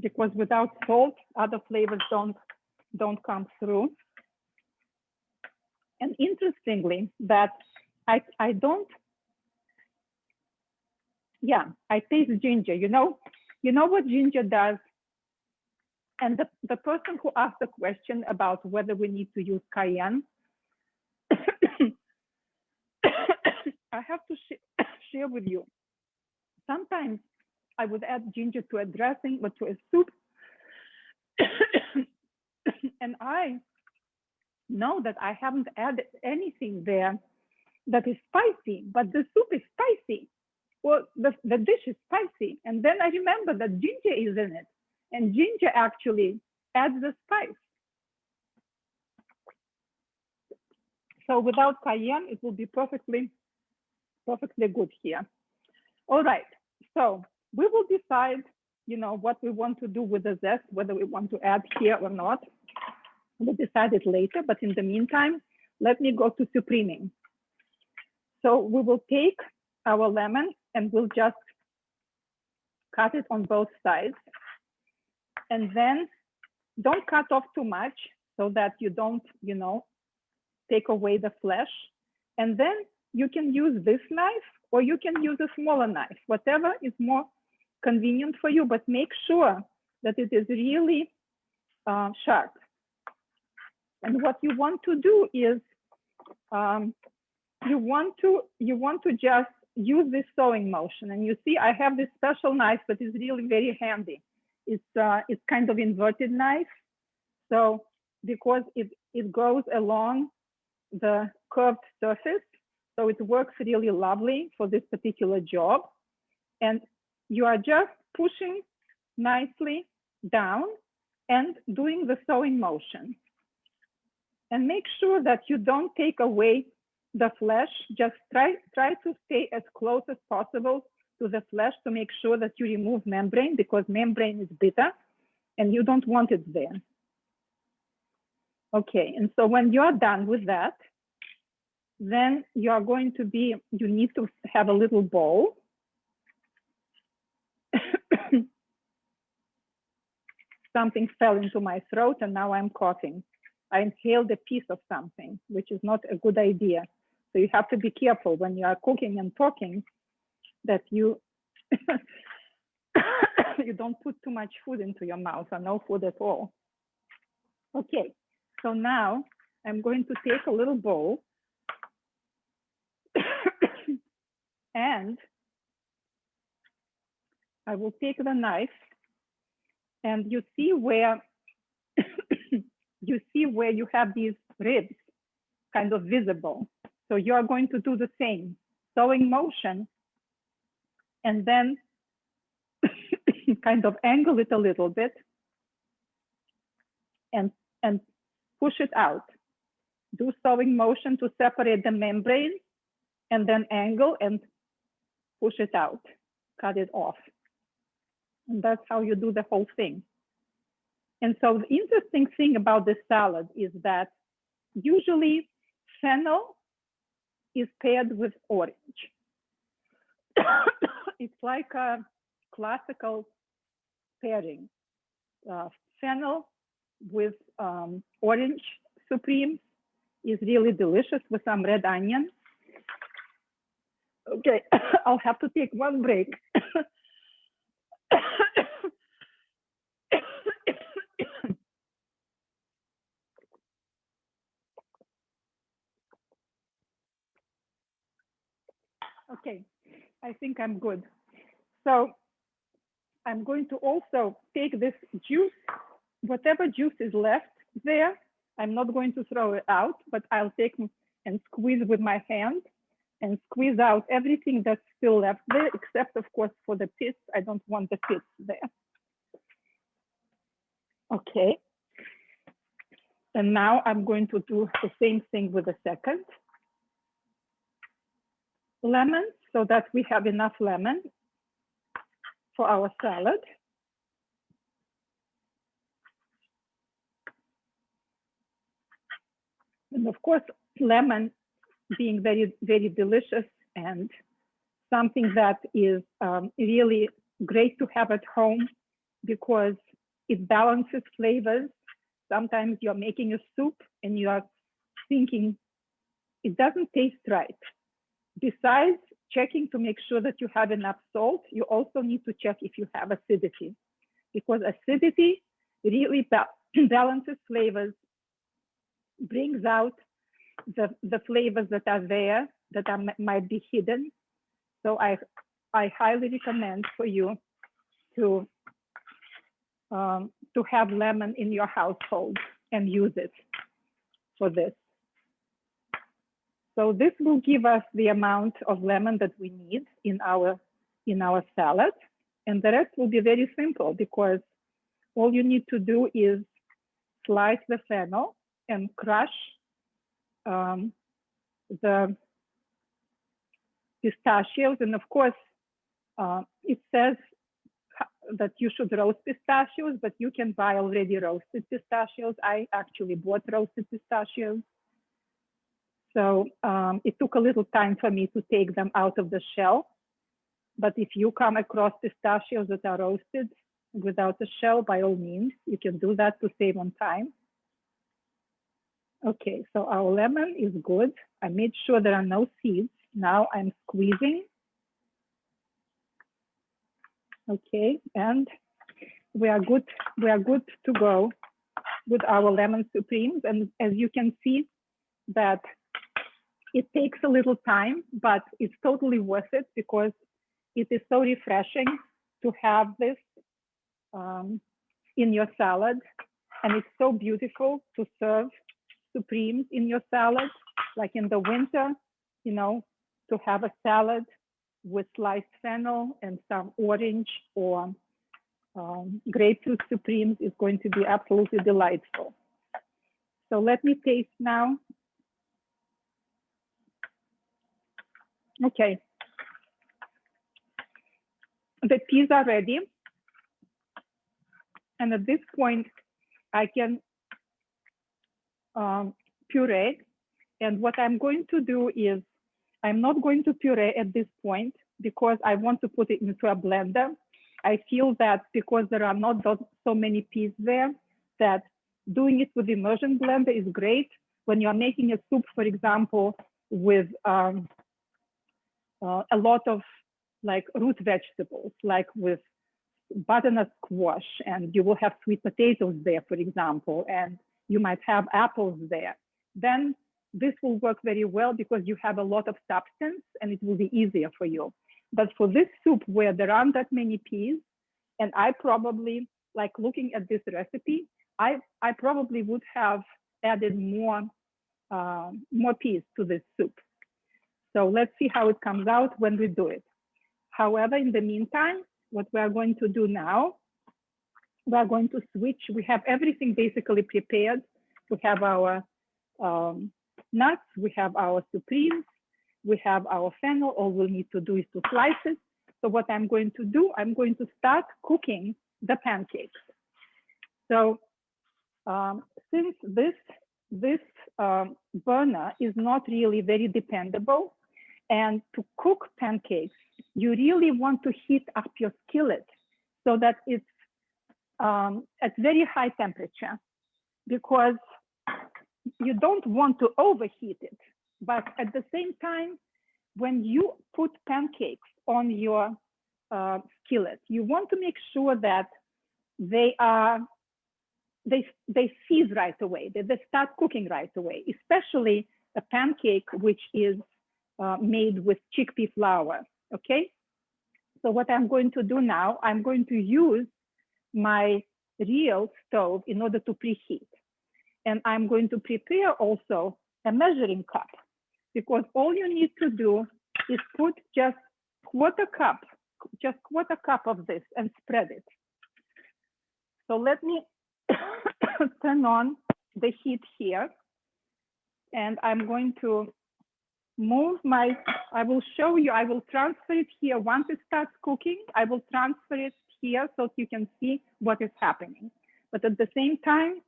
because without salt, other flavors don't come through. And interestingly, that I don't, yeah, I taste ginger. You know what ginger does? And the person who asked the question about whether we need to use cayenne, I have to share with you. Sometimes I would add ginger to a dressing or to a soup. And I know that I haven't added anything there that is spicy, but the soup is spicy, or the dish is spicy. And then I remember that ginger is in it, and ginger actually adds the spice. So without cayenne, it will be perfectly good here. All right, so we will decide, you know, what we want to do with the zest, whether we want to add here or not. We'll decide it later, but in the meantime, let me go to supreming. So we will take our lemon and we'll just cut it on both sides. And then don't cut off too much so that you don't, you know, take away the flesh. And then you can use this knife, or you can use a smaller knife, whatever is more convenient for you, but make sure that it is really sharp. And what you want to do is you want to just use this sewing motion. And you see, I have this special knife that is really very handy. It's kind of inverted knife. So because it goes along the curved surface, so it works really lovely for this particular job. And you are just pushing nicely down and doing the sewing motion. And make sure that you don't take away the flesh. Just try to stay as close as possible to the flesh to make sure that you remove membrane, because membrane is bitter and you don't want it there. Okay, and so when you're done with that, then you are going to be, you need to have a little bowl. Something fell into my throat and now I'm coughing. I inhaled a piece of something, which is not a good idea. So you have to be careful when you are cooking and talking that you you don't put too much food into your mouth or no food at all. Okay, so now I'm going to take a little bowl and I will take the knife, and you see where you have these ribs kind of visible. So you are going to do the same sewing motion and then kind of angle it a little bit and push it out. Do sewing motion to separate the membrane and then angle and push it out, cut it off. And that's how you do the whole thing. And so the interesting thing about this salad is that usually fennel is paired with orange. It's like a classical pairing. Fennel with orange supreme is really delicious with some red onion. Okay, I'll have to take one break. Okay, I think I'm good. So I'm going to also take this juice, whatever juice is left there, I'm not going to throw it out, but I'll take and squeeze with my hand and squeeze out everything that's still left there, except of course for the pits. I don't want the pits there. Okay. And now I'm going to do the same thing with the second lemon, so that we have enough lemon for our salad. And of course, lemon being very, very delicious and something that is really great to have at home because it balances flavors. Sometimes you're making a soup and you are thinking it doesn't taste right. Besides checking to make sure that you have enough salt, you also need to check if you have acidity, because acidity really balances flavors, brings out the flavors that are there that might be hidden. So I highly recommend for you to have lemon in your household and use it for this. So this will give us the amount of lemon that we need in our salad. And the rest will be very simple because all you need to do is slice the fennel and crush the pistachios. And of course, it says that you should roast pistachios, but you can buy already roasted pistachios. I actually bought roasted pistachios. So it took a little time for me to take them out of the shell. But if you come across pistachios that are roasted without the shell, by all means, you can do that to save on time. Okay, so our lemon is good. I made sure there are no seeds. Now I'm squeezing. Okay, and we are good to go with our lemon supremes. And as you can see, that it takes a little time, but it's totally worth it because it is so refreshing to have this in your salad. And it's so beautiful to serve supremes in your salad, like in the winter, you know, to have a salad with sliced fennel and some orange or grapefruit supremes is going to be absolutely delightful. So let me taste now. Okay, the peas are ready. And at this point, I can puree. And what I'm going to do is, I'm not going to puree at this point because I want to put it into a blender. I feel that because there are not so many peas there, that doing it with the immersion blender is great. When you're making a soup, for example, with a lot of like root vegetables, like with butternut squash, and you will have sweet potatoes there, for example, and you might have apples there, then this will work very well because you have a lot of substance and it will be easier for you. But for this soup where there aren't that many peas, and I probably, like looking at this recipe, I probably would have added more peas to this soup. So let's see how it comes out when we do it. However, in the meantime, what we are going to do now, we are going to switch. We have everything basically prepared. We have our nuts, we have our supremes, we have our fennel. All we'll need to do is to slice it. So what I'm going to do, I'm going to start cooking the pancakes. So since this burner is not really very dependable, and to cook pancakes, you really want to heat up your skillet so that it's at very high temperature, because you don't want to overheat it. But at the same time, when you put pancakes on your skillet, you want to make sure that they seize right away, that they start cooking right away, especially a pancake which is made with chickpea flour, okay? So what I'm going to do now, I'm going to use my real stove in order to preheat. And I'm going to prepare also a measuring cup, because all you need to do is put just quarter cup of this and spread it. So let me turn on the heat here, and I'm going to move I will show you, I will transfer it here. Once it starts cooking, I will transfer it here so you can see what is happening. But at the same time,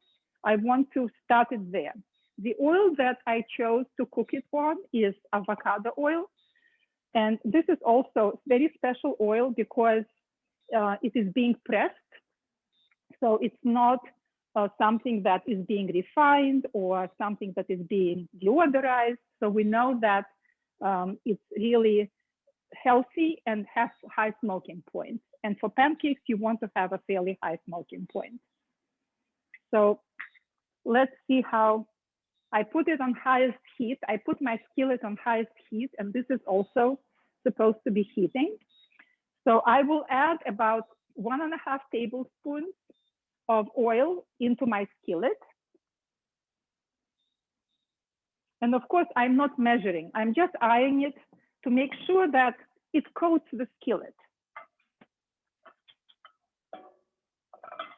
I want to start it there. The oil that I chose to cook it on is avocado oil. And this is also very special oil because it is being pressed. So it's not something that is being refined or something that is being deodorized. So we know that it's really healthy and has high smoking points. And for pancakes, you want to have a fairly high smoking point. So let's see how I put it on highest heat. I put my skillet on highest heat, and this is also supposed to be heating. So I will add about 1.5 tablespoons of oil into my skillet. And of course, I'm not measuring. I'm just eyeing it to make sure that it coats the skillet.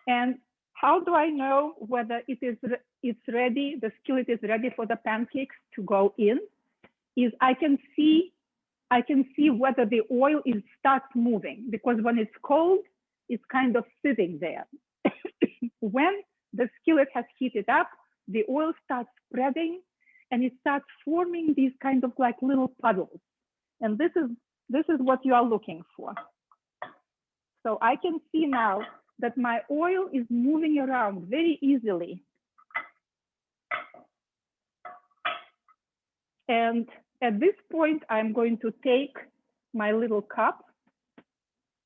And how do I know whether it's ready, the skillet is ready for the pancakes to go in? Is I can see whether the oil starts moving, because when it's cold, it's kind of sitting there. When the skillet has heated up, the oil starts spreading and it starts forming these kind of like little puddles. And this is what you are looking for. So I can see now that my oil is moving around very easily. And at this point, I'm going to take my little cup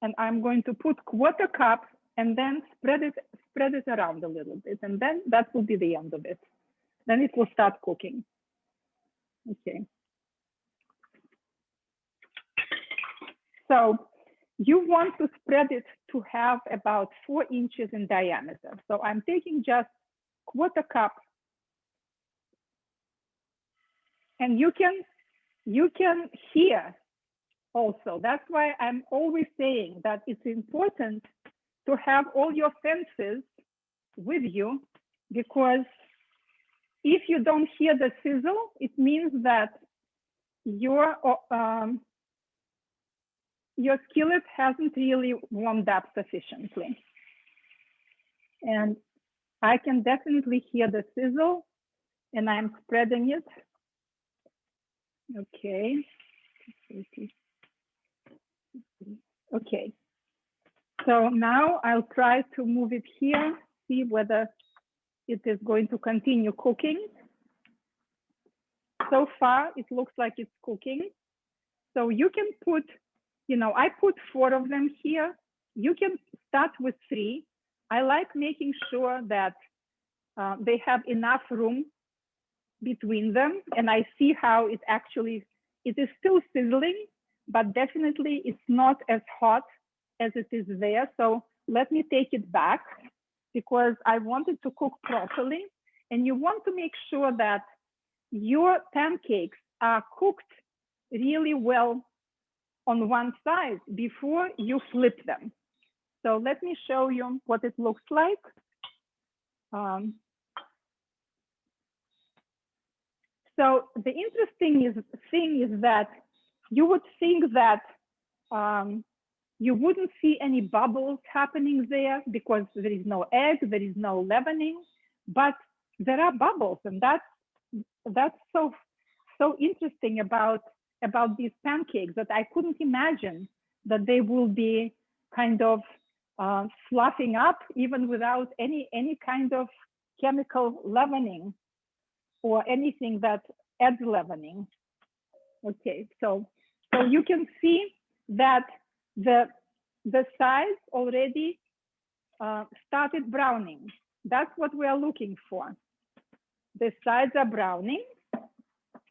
and I'm going to put quarter cup and then spread it around a little bit. And then that will be the end of it. Then it will start cooking. Okay. So you want to spread it to have about 4 inches in diameter. So I'm taking just quarter cup. And you can hear also. That's why I'm always saying that it's important to have all your senses with you, because if you don't hear the sizzle, it means that your skillet hasn't really warmed up sufficiently. And I can definitely hear the sizzle, and I'm spreading it. Okay. Okay. So now I'll try to move it here, see whether it is going to continue cooking. So far, it looks like it's cooking. So you can put, I put 4 of them here. You can start with 3. I like making sure that they have enough room between them, and I see how it is still sizzling, but definitely it's not as hot as it is there. So let me take it back because I want it to cook properly. And you want to make sure that your pancakes are cooked really well on one side before you flip them. So let me show you what it looks like. So the interesting thing is that you would think that you wouldn't see any bubbles happening there because there is no egg, there is no leavening, but there are bubbles, and that's so interesting about these pancakes, that I couldn't imagine that they will be kind of fluffing up even without any kind of chemical leavening or anything that adds leavening. Okay, so you can see that the sides already started browning. That's what we are looking for. The sides are browning,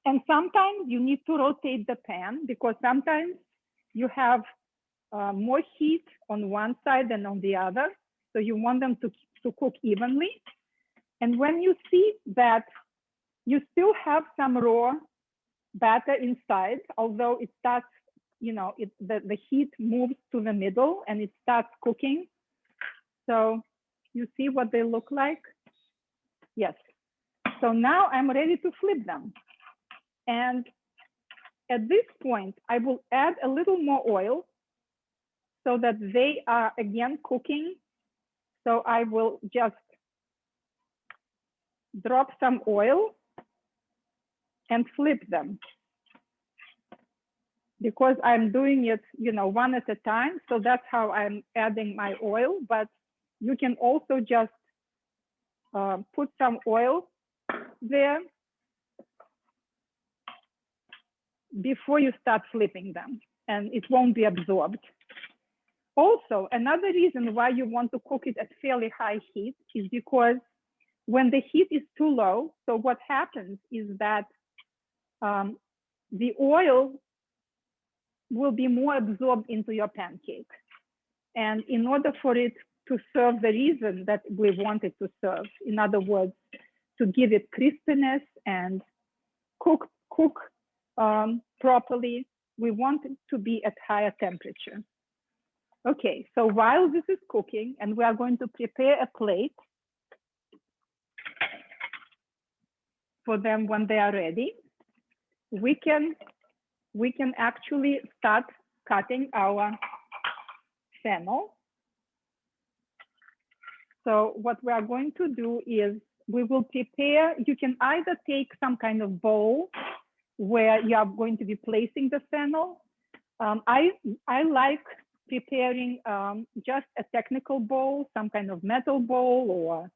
and sometimes you need to rotate the pan because sometimes you have more heat on one side than on the other. So you want them to cook evenly. And when you see that you still have some raw batter inside, although it starts, the heat moves to the middle and it starts cooking. So you see what they look like? Yes. So now I'm ready to flip them. And at this point, I will add a little more oil so that they are again cooking. So I will just drop some oil and flip them, because I'm doing it, one at a time. So that's how I'm adding my oil. But you can also just put some oil there before you start flipping them, and it won't be absorbed. Also, another reason why you want to cook it at fairly high heat is because when the heat is too low, so what happens is that the oil will be more absorbed into your pancake. And in order for it to serve the reason that we want it to serve, in other words, to give it crispiness and cook properly, we want it to be at higher temperature. Okay, so while this is cooking, and we are going to prepare a plate for them when they are ready, we can actually start cutting our fennel. So what we are going to do is we will prepare, you can either take some kind of bowl where you are going to be placing the fennel. I like preparing just a technical bowl, some kind of metal bowl or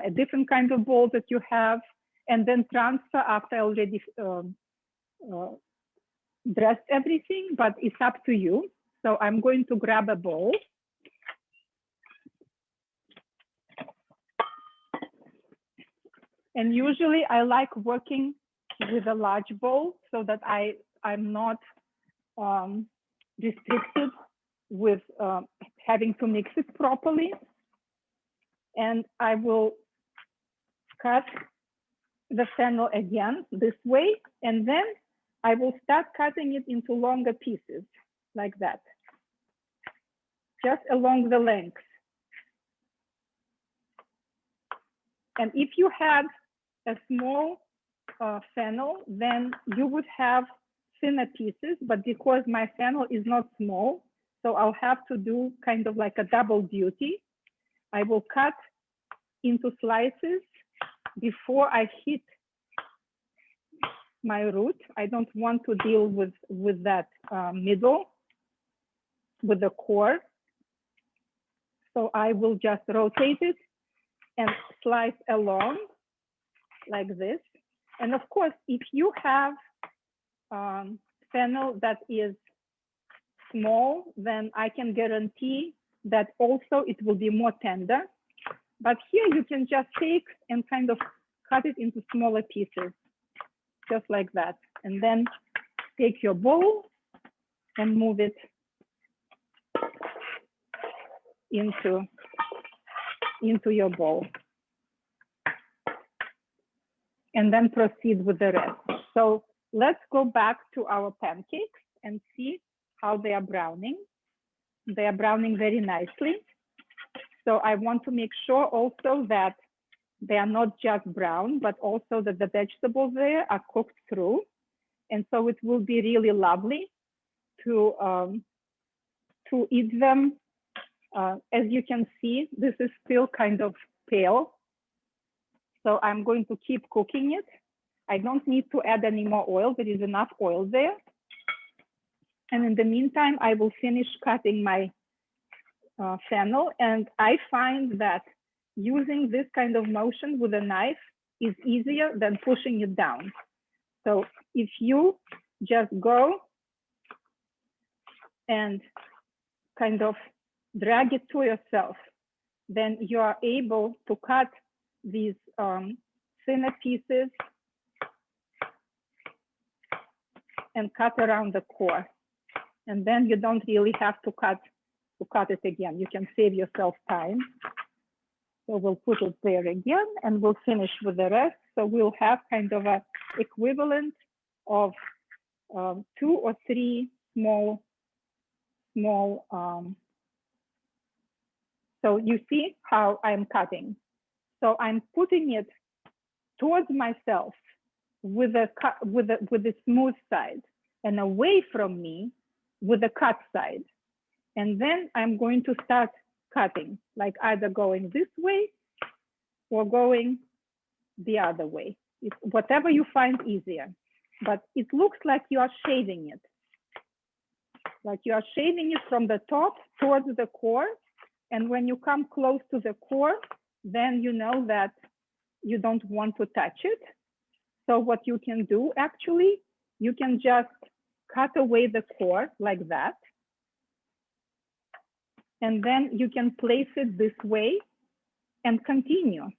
a different kind of bowl that you have, and then transfer after I already dressed everything, but it's up to you. So I'm going to grab a bowl. And usually I like working with a large bowl so that I'm not restricted with having to mix it properly. And I will cut the fennel again this way, and then I will start cutting it into longer pieces like that, just along the length. And if you had a small fennel, then you would have thinner pieces, but because my fennel is not small, so I'll have to do kind of like a double duty. I will cut into slices before I hit my root. I don't want to deal with that middle, with the core. So I will just rotate it and slice along like this. And of course, if you have fennel that is small, then I can guarantee that also it will be more tender. But here you can just take and kind of cut it into smaller pieces, just like that. And then take your bowl and move it into your bowl. And then proceed with the rest. So let's go back to our pancakes and see how they are browning. They are browning very nicely. So I want to make sure also that they are not just brown, but also that the vegetables there are cooked through. And so it will be really lovely to eat them. As you can see, this is still kind of pale. So I'm going to keep cooking it. I don't need to add any more oil. There is enough oil there. And in the meantime, I will finish cutting my fennel. And I find that using this kind of motion with a knife is easier than pushing it down. So if you just go and kind of drag it to yourself, then you are able to cut these thinner pieces and cut around the core. And then you don't really have to cut it again. You can save yourself time. So we'll put it there again and we'll finish with the rest. So we'll have kind of a equivalent of 2 or 3 small, so you see how I'm cutting. So I'm putting it towards myself with the smooth side and away from me with the cut side. And then I'm going to start cutting, like either going this way or going the other way. It's whatever you find easier. But it looks like you are shaving it. Like you are shaving it from the top towards the core. And when you come close to the core, then you know that you don't want to touch it. So what you can do actually, you can just cut away the core like that. And then you can place it this way and continue.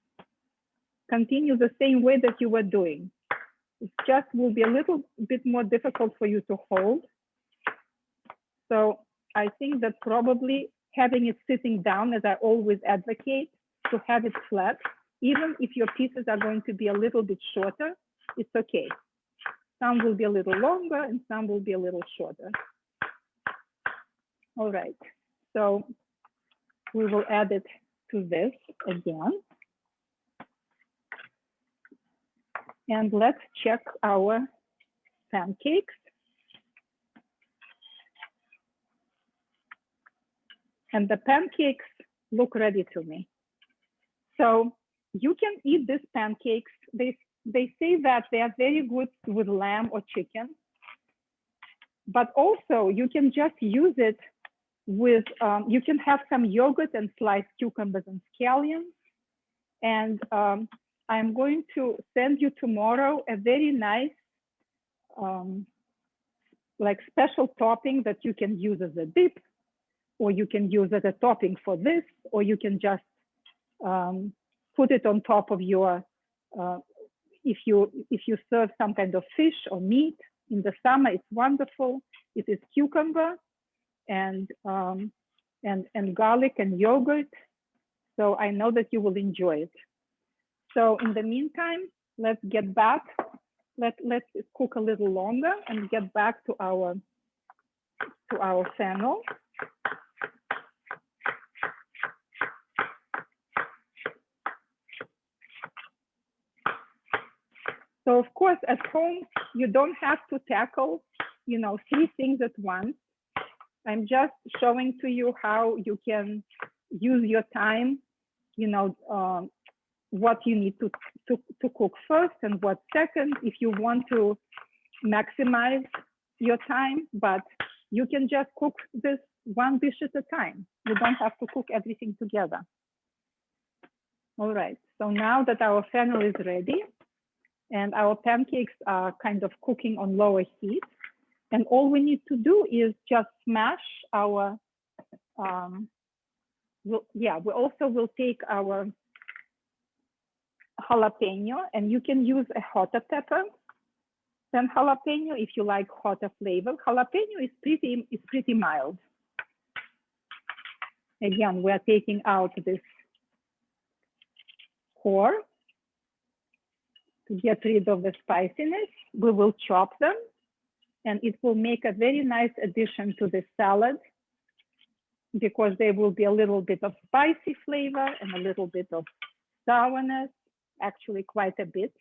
Continue the same way that you were doing. It just will be a little bit more difficult for you to hold. So I think that probably having it sitting down, as I always advocate, to have it flat, even if your pieces are going to be a little bit shorter, it's okay. Some will be a little longer and some will be a little shorter. All right, so we will add it to this again. And let's check our pancakes. And the pancakes look ready to me. So you can eat these pancakes. They say that they are very good with lamb or chicken, but also you can just use it with, you can have some yogurt and sliced cucumbers and scallions. And I'm going to send you tomorrow a very nice, like special topping that you can use as a dip, or you can use as a topping for this, or you can just put it on top of your, if you serve some kind of fish or meat in the summer, it's wonderful. It is cucumber and garlic and yogurt. So I know that you will enjoy it. So in the meantime, let's get back. Let's cook a little longer and get back to our fennel. So of course, at home, you don't have to tackle, 3 things at once. I'm just showing to you how you can use your time, what you need to cook first and what second, if you want to maximize your time, but you can just cook this one dish at a time. You don't have to cook everything together. All right, so now that our fennel is ready, and our pancakes are kind of cooking on lower heat. And all we need to do is just smash our we also will take our jalapeno, and you can use a hotter pepper than jalapeno if you like hotter flavor. Jalapeno is pretty mild. Again, we are taking out this core to get rid of the spiciness. We will chop them, and it will make a very nice addition to the salad because there will be a little bit of spicy flavor and a little bit of sourness, actually quite a bit,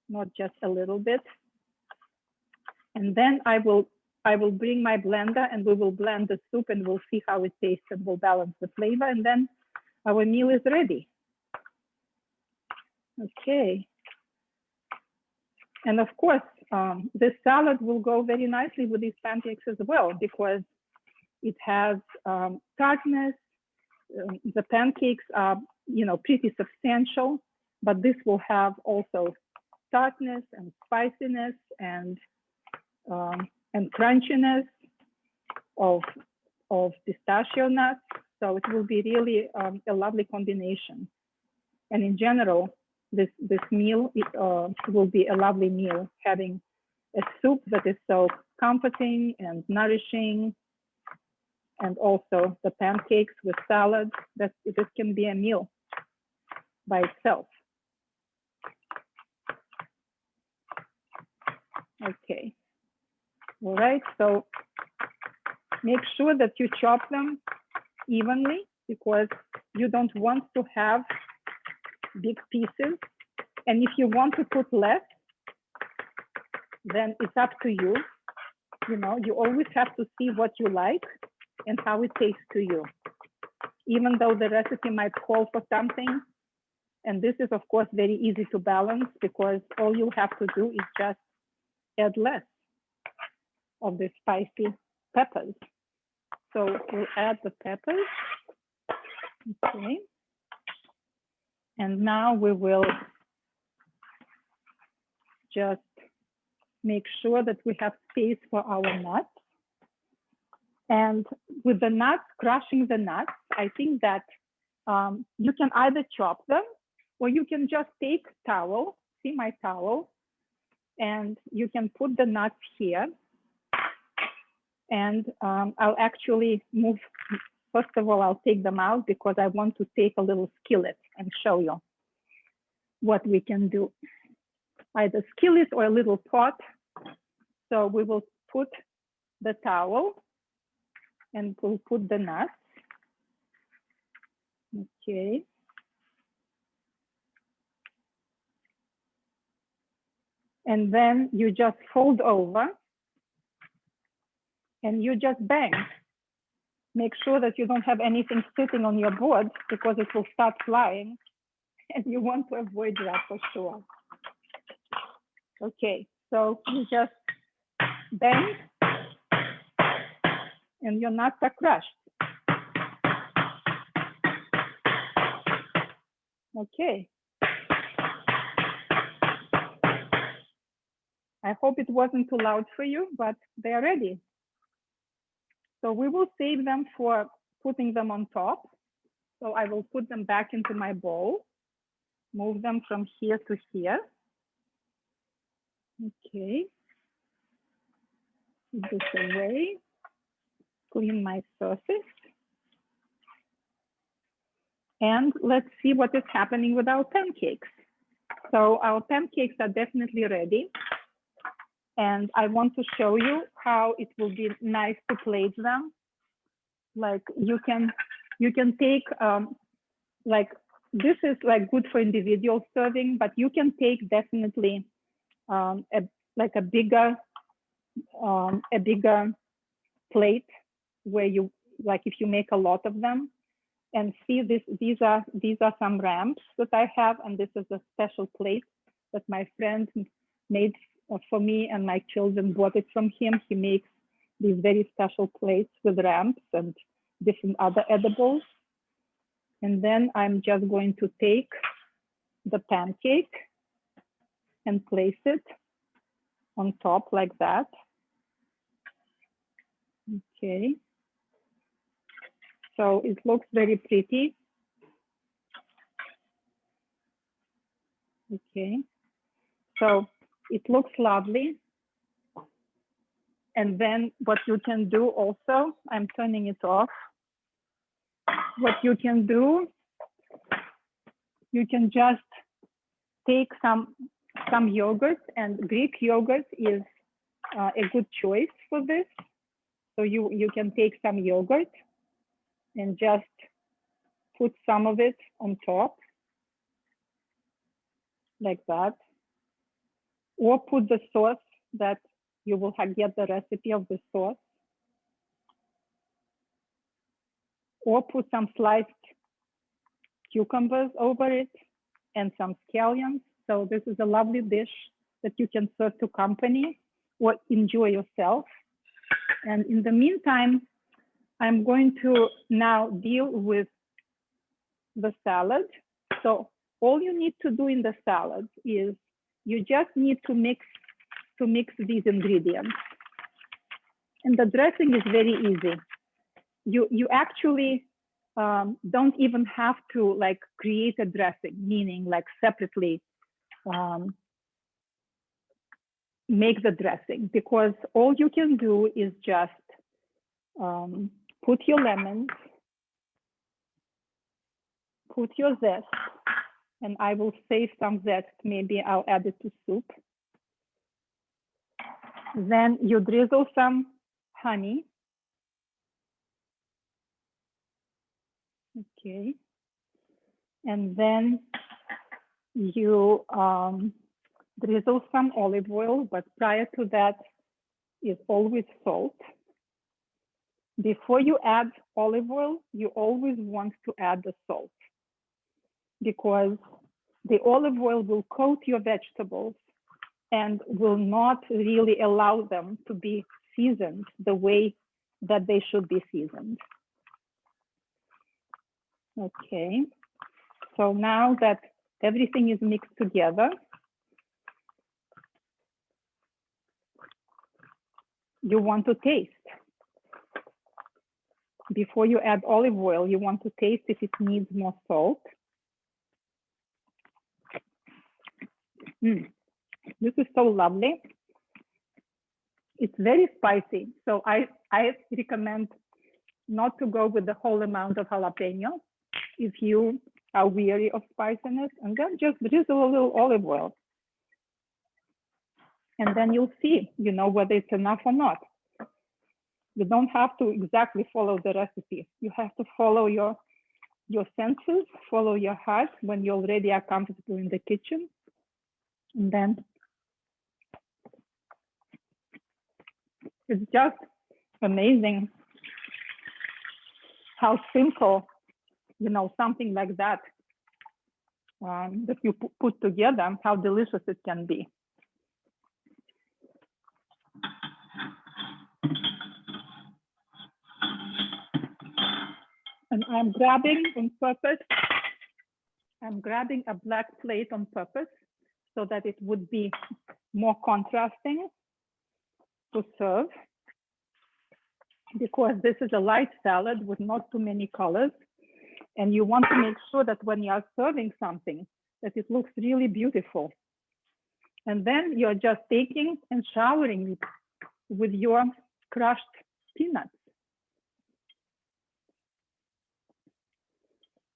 not just a little bit. And then I will bring my blender and we will blend the soup and we'll see how it tastes and we'll balance the flavor, and then our meal is ready. Okay. And of course, this salad will go very nicely with these pancakes as well because it has tartness. The pancakes are, pretty substantial, but this will have also tartness and spiciness and crunchiness of pistachio nuts. So it will be really a lovely combination. And in general, this meal will be a lovely meal, having a soup that is so comforting and nourishing, and also the pancakes with salad. This can be a meal by itself. Okay. All right, so make sure that you chop them evenly because you don't want to have big pieces. And if you want to put less, then it's up to you. You always have to see what you like and how it tastes to you. Even though the recipe might call for something, and this is of course very easy to balance because all you have to do is just add less of the spicy peppers. So we'll add the peppers. Okay. And now we will just make sure that we have space for our nuts. And with the nuts, crushing the nuts, I think that you can either chop them or you can just take towel, see my towel, and you can put the nuts here. And I'll actually move, first of all, I'll take them out because I want to take a little skillet and show you what we can do. Either skillet or a little pot. So we will put the towel and we'll put the nuts. Okay. And then you just fold over and you just bang. Make sure that you don't have anything sitting on your board because it will start flying and you want to avoid that for sure. Okay, so you just bang and your nuts are crushed. Okay. I hope it wasn't too loud for you, but they are ready. So we will save them for putting them on top. So I will put them back into my bowl, move them from here to here. Okay. Put this away, clean my surface. And let's see what is happening with our pancakes. So our pancakes are definitely ready. And I want to show you how it will be nice to plate them. Like you can take, like this is like good for individual serving, but you can take definitely like a bigger plate where you, like if you make a lot of them. And see this, these are some ramps that I have, and this is a special plate that my friend made for me, and my children bought it from him. He makes these very special plates with ramps and different other edibles. And then I'm just going to take the pancake and place it on top like that. Okay. So it looks very pretty. Okay, so it looks lovely. And then what you can do also, I'm turning it off. What you can do, you can just take some yogurt, and Greek yogurt is a good choice for this. So you can take some yogurt and just put some of it on top, like that. Or put the sauce that you will get the recipe of the sauce. Or put some sliced cucumbers over it and some scallions. So this is a lovely dish that you can serve to company or enjoy yourself. And in the meantime, I'm going to now deal with the salad. So all you need to do in the salad is you just need to mix these ingredients. And the dressing is very easy. You actually don't even have to like create a dressing, meaning like separately make the dressing, because all you can do is just put your lemons, put your zest, and I will save some zest, maybe I'll add it to soup. Then you drizzle some honey. Okay. And then you drizzle some olive oil, but prior to that is always salt. Before you add olive oil, you always want to add the salt, because the olive oil will coat your vegetables and will not really allow them to be seasoned the way that they should be seasoned. Okay, so now that everything is mixed together, you want to taste. Before you add olive oil, you want to taste if it needs more salt. This is so lovely. It's very spicy, so I recommend not to go with the whole amount of jalapeno if you are weary of spiciness, and then just drizzle a little olive oil. And then you'll see, you know, whether it's enough or not. You don't have to exactly follow the recipe. You have to follow your senses, follow your heart when you already are comfortable in the kitchen. And then it's just amazing how simple, you know, something like that, that you put together, how delicious it can be. And I'm grabbing on purpose, I'm grabbing a black plate on purpose so that it would be more contrasting to serve, because this is a light salad with not too many colors. And you want to make sure that when you are serving something, that it looks really beautiful. And then you're just taking and showering it with your crushed peanuts.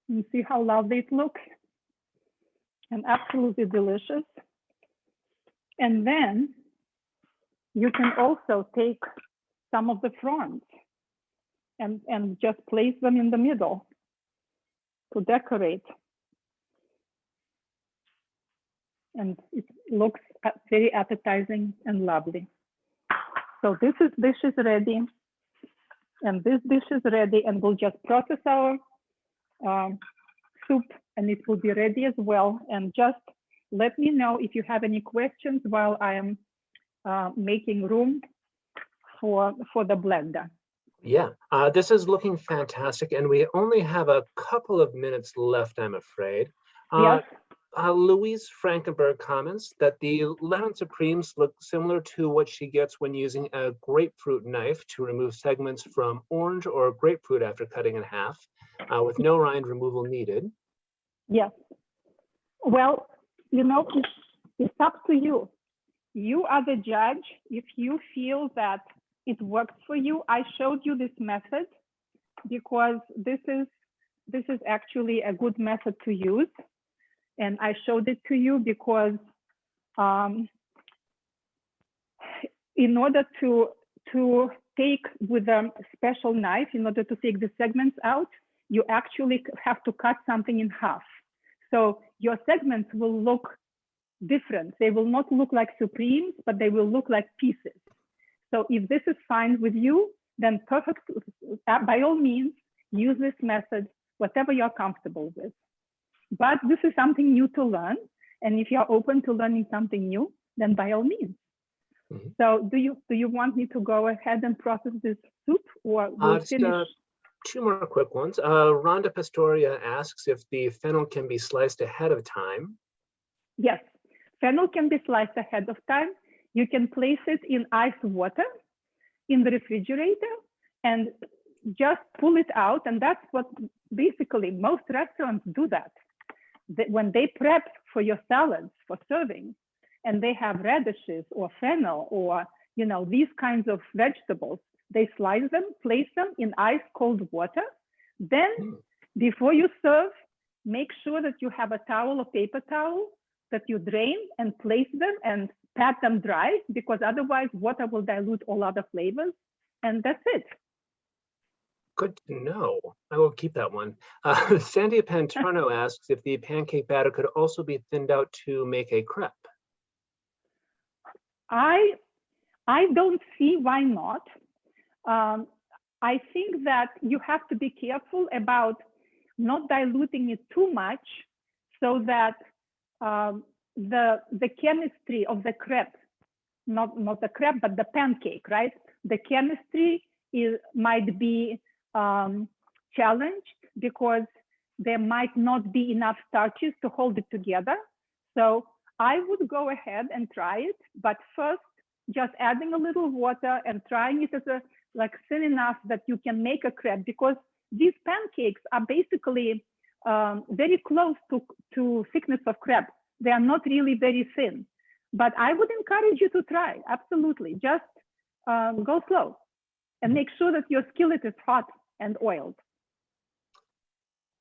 You see how lovely it looks? And absolutely delicious. And then you can also take some of the fronds and just place them in the middle to decorate. And it looks very appetizing and lovely. So this dish is ready, and this dish is ready, and we'll just process our soup, and it will be ready as well. And just let me know if you have any questions while I am making room for the blender. Yeah, this is looking fantastic, and we only have a couple of minutes left, I'm afraid. Yes. Louise Frankenberg comments that the lemon supremes look similar to what she gets when using a grapefruit knife to remove segments from orange or grapefruit after cutting in half, with no rind removal needed. Yes. Well, it's up to you. You are the judge. If you feel that it works for you, I showed you this method because this is actually a good method to use. And I showed it to you because in order to take with a special knife, in order to take the segments out, you actually have to cut something in half. So your segments will look different. They will not look like supremes, but they will look like pieces. So if this is fine with you, then perfect. By all means, use this method, whatever you're comfortable with. But this is something new to learn. And if you're open to learning something new, then by all means. Mm-hmm. So do you want me to go ahead and process this soup, or we'll finish? Two more quick ones. Rhonda Pastoria asks if the fennel can be sliced ahead of time. Yes, fennel can be sliced ahead of time. You can place it in ice water in the refrigerator and just pull it out. And that's what basically most restaurants do that. When they prep for your salads for serving, and they have radishes or fennel or these kinds of vegetables, they slice them, place them in ice cold water. Then before you serve, make sure that you have a towel or paper towel that you drain and place them and pat them dry, because otherwise water will dilute all other flavors. And that's it. Good to know. I will keep that one. Sandy Panterno asks if the pancake batter could also be thinned out to make a crepe. I don't see why not. I think that you have to be careful about not diluting it too much, so that the chemistry of the crepe, not the crepe, but the pancake, right? The chemistry might be challenged because there might not be enough starches to hold it together. So I would go ahead and try it, but first just adding a little water and trying it as thin enough that you can make a crepe, because these pancakes are basically very close to thickness of crepe. They are not really very thin, but I would encourage you to try. Absolutely, just go slow and make sure that your skillet is hot and oiled.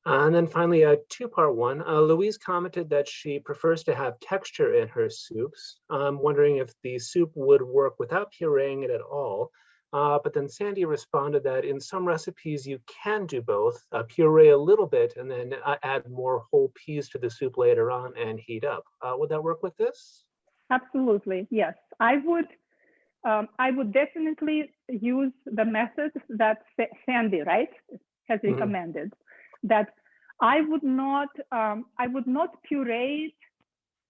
And then finally, a two-part one. Louise commented that she prefers to have texture in her soups. I'm wondering if the soup would work without pureeing it at all. But then Sandy responded that in some recipes you can do both, puree a little bit and then add more whole peas to the soup later on and heat up. Would that work with this? Absolutely, yes. I would definitely use the method that Sandy, right, has recommended. That I would not puree it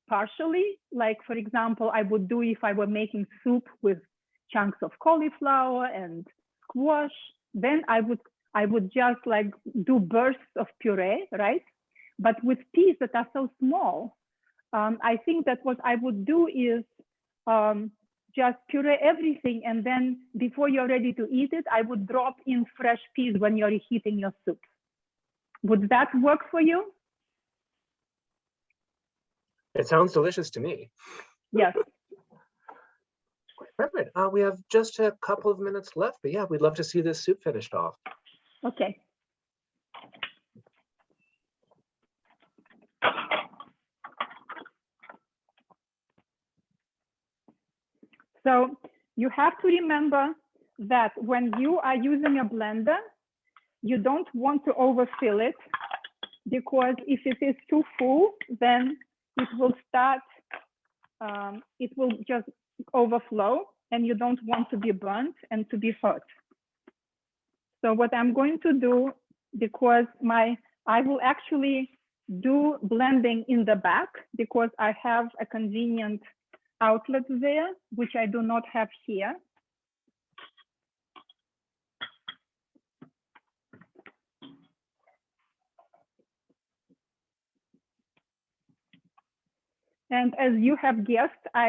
partially. Like, for example, I would do if I were making soup with chunks of cauliflower and squash, then I would just do bursts of puree, right? But with peas that are so small, I think that what I would do is just puree everything, and then before you're ready to eat it, I would drop in fresh peas when you're reheating your soup. Would that work for you? It sounds delicious to me. Yes. Perfect. We have just a couple of minutes left, but yeah, we'd love to see this soup finished off. Okay. So you have to remember that when you are using a blender, you don't want to overfill it, because if it is too full, then it will start, it will just overflow, and you don't want to be burnt and to be hurt. So what I'm going to do, because I will actually do blending in the back, because I have a convenient outlet there, which I do not have here. And as you have guessed, I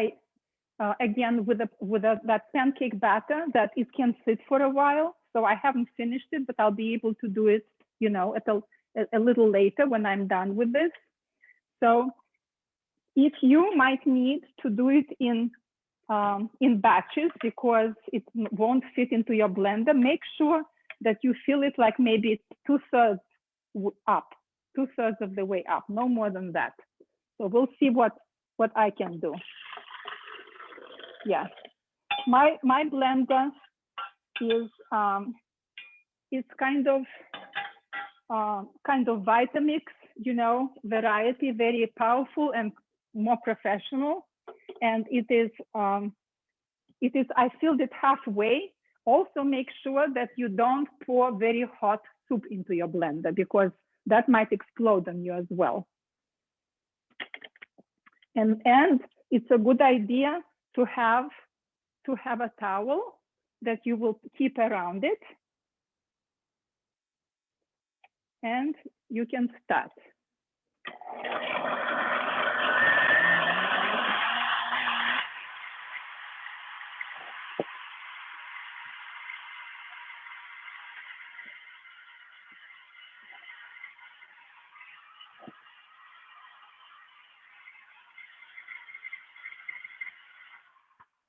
again with that pancake batter, that it can sit for a while. So I haven't finished it, but I'll be able to do it, you know, at a little later when I'm done with this. So if you might need to do it in batches because it won't fit into your blender, make sure that you fill it like maybe it's 2/3 up, 2/3 of the way up, no more than that. So we'll see what I can do. Yes, my blender is it's kind of Vitamix, you know, variety, very powerful and more professional. And it is I filled it halfway. Also make sure that you don't pour very hot soup into your blender because that might explode on you as well. And it's a good idea to have a towel that you will keep around it. And you can start.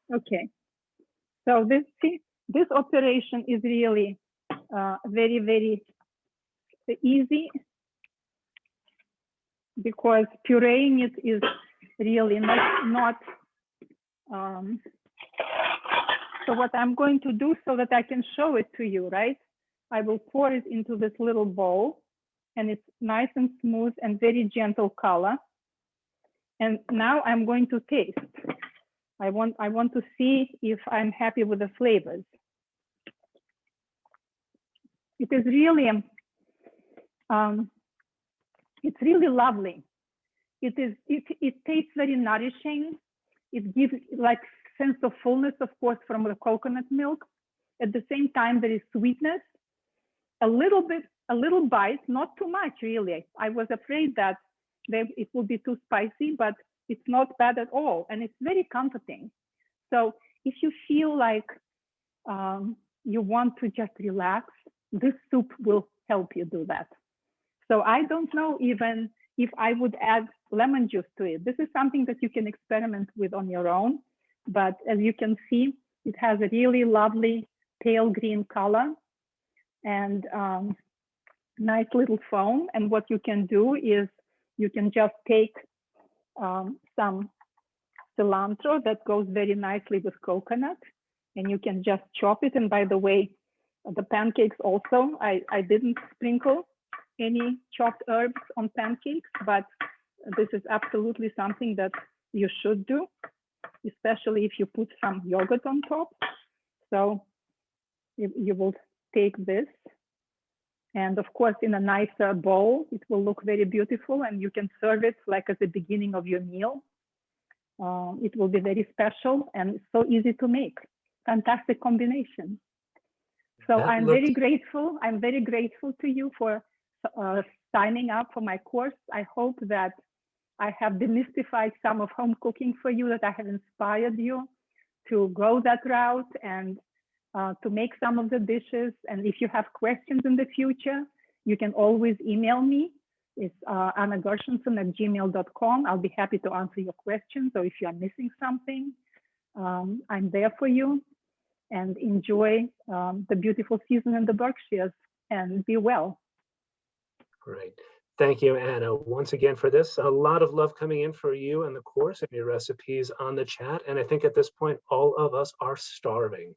Okay, so this operation is really very, very easy because pureeing it is really not so what I'm going to do so that I can show it to you, right? I will pour it into this little bowl and it's nice and smooth and very gentle color. And now I'm going to taste. I want to see if I'm happy with the flavors. It is really, it's really lovely. It tastes very nourishing. It gives like sense of fullness, of course, from the coconut milk. At the same time, there is sweetness, a little bite, not too much really. I was afraid that it will be too spicy, but it's not bad at all. And it's very comforting. So if you feel like you want to just relax, this soup will help you do that. So I don't know even if I would add lemon juice to it. This is something that you can experiment with on your own. But as you can see, it has a really lovely pale green color and nice little foam. And what you can do is you can just take some cilantro that goes very nicely with coconut, and you can just chop it. And by the way, the pancakes also, I didn't sprinkle any chopped herbs on pancakes, but this is absolutely something that you should do, especially if you put some yogurt on top. So you will take this, and of course in a nicer bowl, it will look very beautiful, and you can serve it like at the beginning of your meal. It will be very special and so easy to make. Fantastic combination. So I'm very grateful. I'm very grateful to you for signing up for my course. I hope that I have demystified some of home cooking for you, that I have inspired you to go that route and to make some of the dishes. And if you have questions in the future, you can always email me. It's annagershenson@gmail.com. I'll be happy to answer your questions, or if you are missing something, I'm there for you. And enjoy the beautiful season in the Berkshires and be well. Great. Thank you, Anna, once again for this. A lot of love coming in for you and the course and your recipes on the chat. And I think at this point, all of us are starving.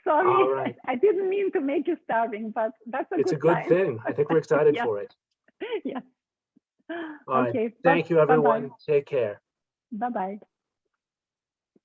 Sorry, all right. I didn't mean to make you starving, but that's it's a good thing. I think we're excited for it. Yes. All Okay. Right. Thank you, everyone. Bye-bye. Take care. Bye-bye.